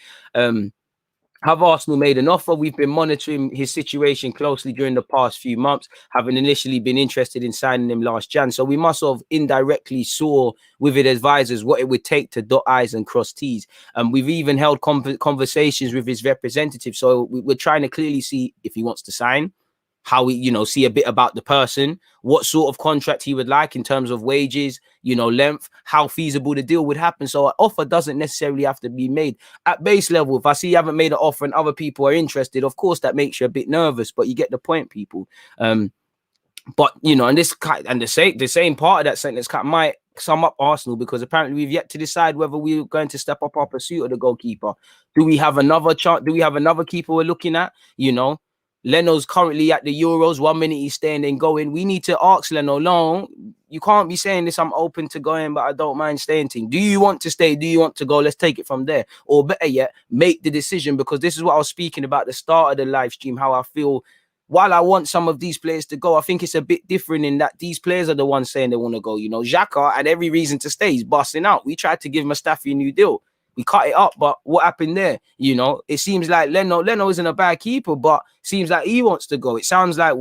Have Arsenal made an offer? We've been monitoring his situation closely during the past few months, having initially been interested in signing him last Jan. So we must have indirectly saw with his advisors what it would take to dot I's and cross T's. We've even held conversations with his representative. So we're trying to clearly see if he wants to sign, how we, you know, see a bit about the person, what sort of contract he would like in terms of wages, you know, length, how feasible the deal would happen. So an offer doesn't necessarily have to be made at base level. If I see you haven't made an offer and other people are interested, of course that makes you a bit nervous, but you get the point, people. But you know, and the same part of that sentence might sum up Arsenal, because apparently we've yet to decide whether we're going to step up our pursuit of the goalkeeper. Do we have another chance? Do we have another keeper we're looking at? You know, Leno's currently at the Euros. 1 minute he's staying and going. We need to ask Leno, no, you can't be saying this, I'm open to going, but I don't mind staying. Team, do you want to stay? Do you want to go? Let's take it from there. Or better yet, make the decision, because this is what I was speaking about at the start of the live stream, how I feel. While I want some of these players to go, I think it's a bit different in that these players are the ones saying they want to go. You know, XHAKA had every reason to stay. He's busting out. We tried to give Mustafi a new deal. We cut it up, but what happened there? You know, it seems like Leno isn't a bad keeper, but seems like he wants to go. It sounds like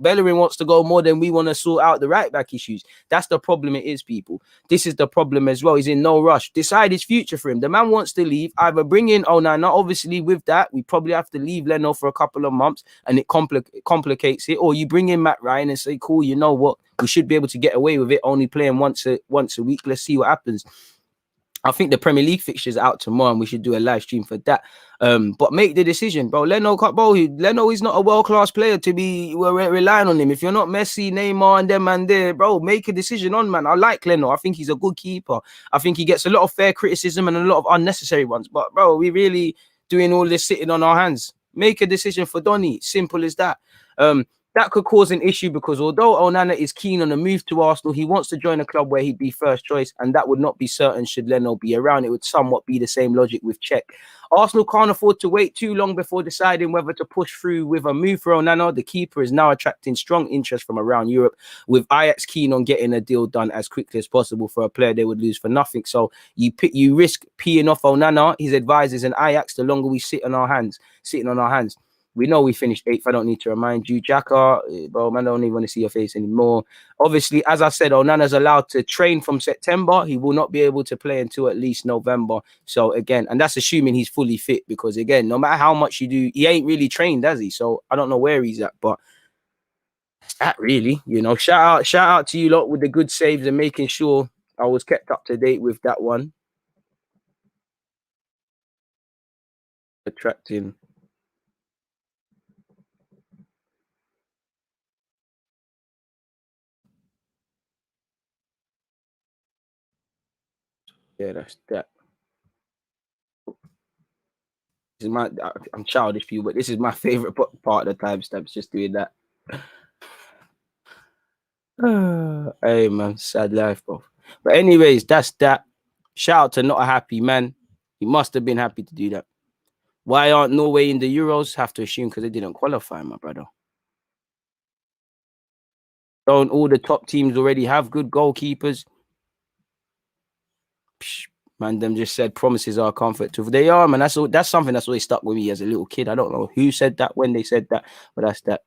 Bellerin wants to go more than we want to sort out the right back issues. That's the problem. It is, people. This is the problem as well. He's in no rush. Decide his future for him. The man wants to leave. Either bring in Onana. Obviously, with that, we probably have to leave Leno for a couple of months, and it complicates it. Or you bring in Matt Ryan and say, cool, you know what? We should be able to get away with it only playing once a week. Let's see what happens. I think the Premier League fixtures are out tomorrow, and we should do a live stream for that. But make the decision, bro. Leno is not a world-class player to be relying on him. If you're not Messi, Neymar, and them and there, bro, make a decision on, man. I like Leno. I think he's a good keeper. I think he gets a lot of fair criticism and a lot of unnecessary ones. But, bro, we really doing all this sitting on our hands. Make a decision for Donny. Simple as that. That could cause an issue because although Onana is keen on a move to Arsenal, he wants to join a club where he'd be first choice, and that would not be certain should Leno be around. It would somewhat be the same logic with Czech. Arsenal can't afford to wait too long before deciding whether to push through with a move for Onana. The keeper is now attracting strong interest from around Europe, with Ajax keen on getting a deal done as quickly as possible for a player they would lose for nothing. So you risk peeing off Onana, his advisors, and Ajax the longer we sitting on our hands. We know we finished 8th. I don't need to remind you. XHAKA, bro, man, I don't even want to see your face anymore. Obviously, as I said, Onana's allowed to train from September. He will not be able to play until at least November. So, again, and that's assuming he's fully fit because, again, no matter how much you do, he ain't really trained, has he? So, I don't know where he's at, but that really, you know, shout out to you lot with the good saves and making sure I was kept up to date with that one. Attracting... Yeah, that's that. This is I'm childish for you, but this is my favorite part of the timestamps, just doing that. Hey, man, sad life, bro. But anyways, that's that. Shout out to Not a Happy Man. He must have been happy to do that. Why aren't Norway in the Euros? Have to assume because they didn't qualify, my brother. Don't all the top teams already have good goalkeepers? Psh, man, them just said promises are comfort too. They are, man. That's something that's always stuck with me as a little kid. I don't know who said that when they said that, but that's that.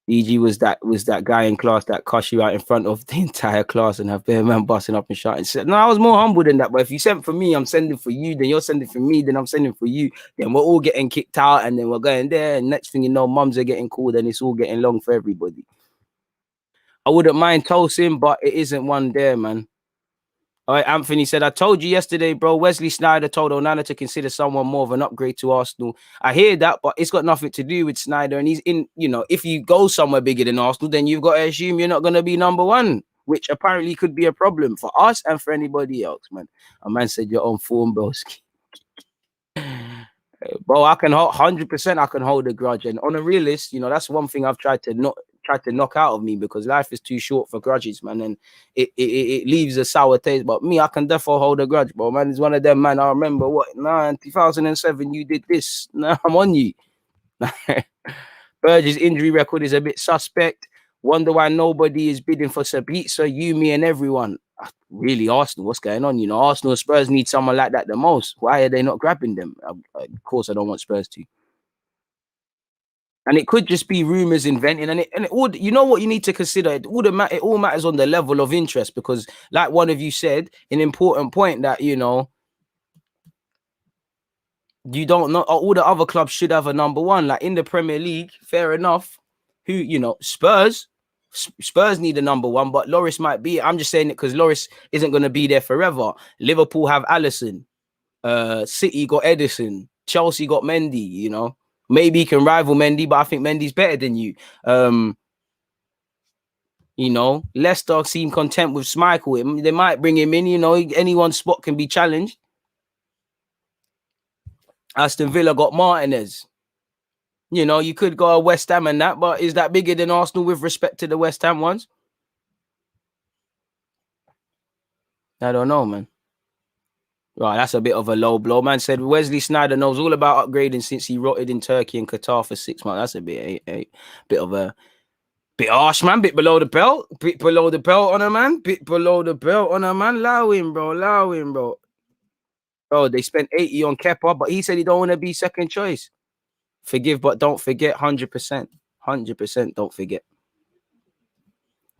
EG was that guy in class that cuss you out in front of the entire class and have bare man busting up and shouting. No, I was more humble than that. But if you sent for me, I'm sending for you. Then you're sending for me. Then I'm sending for you. Then we're all getting kicked out, and then we're going there. And next thing you know, mums are getting called, and it's all getting long for everybody. I wouldn't mind toasting, but it isn't one there, man. All right, Anthony said, I told you yesterday, bro, Wesley Sneijder told Onana to consider someone more of an upgrade to Arsenal. I hear that, but it's got nothing to do with Sneijder. And he's in, you know, if you go somewhere bigger than Arsenal, then you've got to assume you're not going to be number one, which apparently could be a problem for us and for anybody else, man. A man said, you're on form, broski. Bro, I can 100%. I can hold a grudge, and on a realist, you know, that's one thing I've tried to knock out of me because life is too short for grudges, man, and it leaves a sour taste. But me, I can definitely hold a grudge, bro. Man, it's one of them, man. I remember 2007, you did this. Now I'm on you. Berge's injury record is a bit suspect. Wonder why nobody is bidding for Sabitzer, you, me, and everyone. Really, Arsenal, what's going on? You know, Arsenal, Spurs need someone like that the most. Why are they not grabbing them? Of course, I don't want Spurs to. And it could just be rumors inventing, and it all, you know what you need to consider. It all matters on the level of interest, because, like one of you said, an important point that, you know, you don't know. All the other clubs should have a number one, like in the Premier League. Fair enough. Who, you know, Spurs need a number one, but Lloris might be. I'm just saying it because Lloris isn't going to be there forever. Liverpool have Alisson. City got Edison. Chelsea got Mendy. You know, maybe he can rival Mendy, but I think Mendy's better than you. You know, Leicester seem content with Schmeichel. They might bring him in. You know, anyone's spot can be challenged. Aston Villa got Martinez. You know, you could go a West Ham and that, but is that bigger than Arsenal with respect to the West Ham ones? I don't know, man. Right, that's a bit of a low blow. Man said Wesley Sneijder knows all about upgrading since he rotted in Turkey and Qatar for 6 months. That's a bit of a bit harsh, man. Bit below the belt. Bit below the belt on a man. Bit below the belt on a man. Allow him, bro. Allow him, bro. Bro, they spent 80 on Kepa, but he said he don't want to be second choice. Forgive, but don't forget. 100%. 100% don't forget.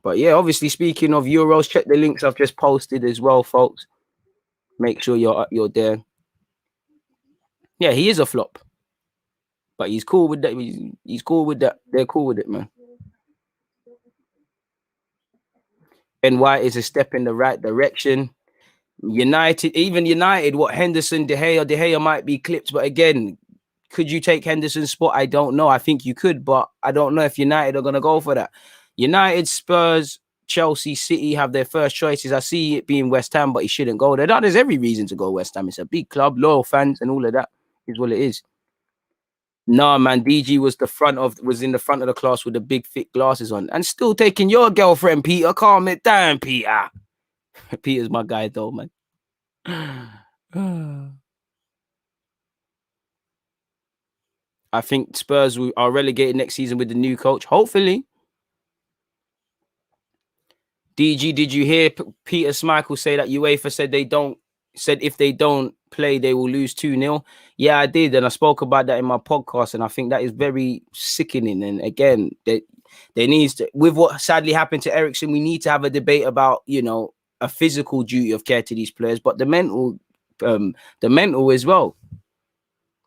But yeah, obviously, speaking of Euros, check the links I've just posted as well, folks. Make sure you're there. Yeah, he is a flop, but he's cool with that. He's cool with that. They're cool with it, man. Ben White is a step in the right direction. Even United, what Henderson, De Gea might be clipped, but again, could you take Henderson's spot? I don't know. I think you could, but I don't know if United are going to go for that. United, Spurs, Chelsea, City have their first choices. I see it being West Ham, but he shouldn't go there. There's every reason to go West Ham. It's a big club, loyal fans, and all of that is what it is. Nah, man, DG was in the front of the class with the big thick glasses on, and still taking your girlfriend, Peter. Calm it down, Peter. Peter's my guy, though, man. I think Spurs are relegated next season with the new coach. Hopefully. DG, did you hear Peter Schmeichel say that UEFA said if they don't play, they will lose 2-0? Yeah, I did. And I spoke about that in my podcast. And I think that is very sickening. And again, they needs to, with what sadly happened to Eriksen, we need to have a debate about, you know, a physical duty of care to these players, but the mental as well,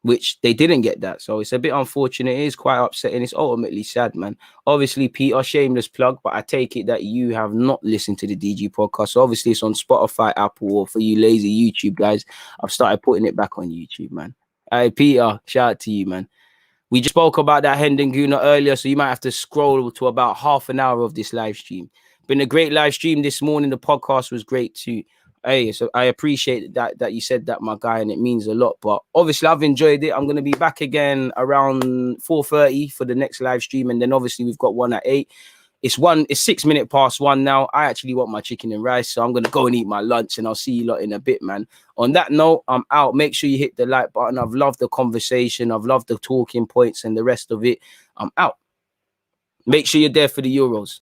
which they didn't get that. So it's a bit unfortunate. It is quite upsetting. It's ultimately sad, man. Obviously, Peter, shameless plug, but I take it that you have not listened to the DG podcast. So obviously, it's on Spotify, Apple, or for you lazy YouTube guys, I've started putting it back on YouTube, man. Hey, Peter, shout out to you, man. We just spoke about that Hendon Gooner earlier, so you might have to scroll to about half an hour of this live stream. Been a great live stream this morning. The podcast was great too. Hey, so I appreciate that you said that, my guy, and it means a lot. But obviously, I've enjoyed it. I'm going to be back again around 4:30 for the next live stream, and then obviously we've got one at 8. It's 6 minutes past 1 now. I actually want my chicken and rice, so I'm going to go and eat my lunch, and I'll see you lot in a bit, man. On that note, I'm out. Make sure you hit the like button. I've loved the conversation. I've loved the talking points and the rest of it. I'm out. Make sure you're there for the Euros.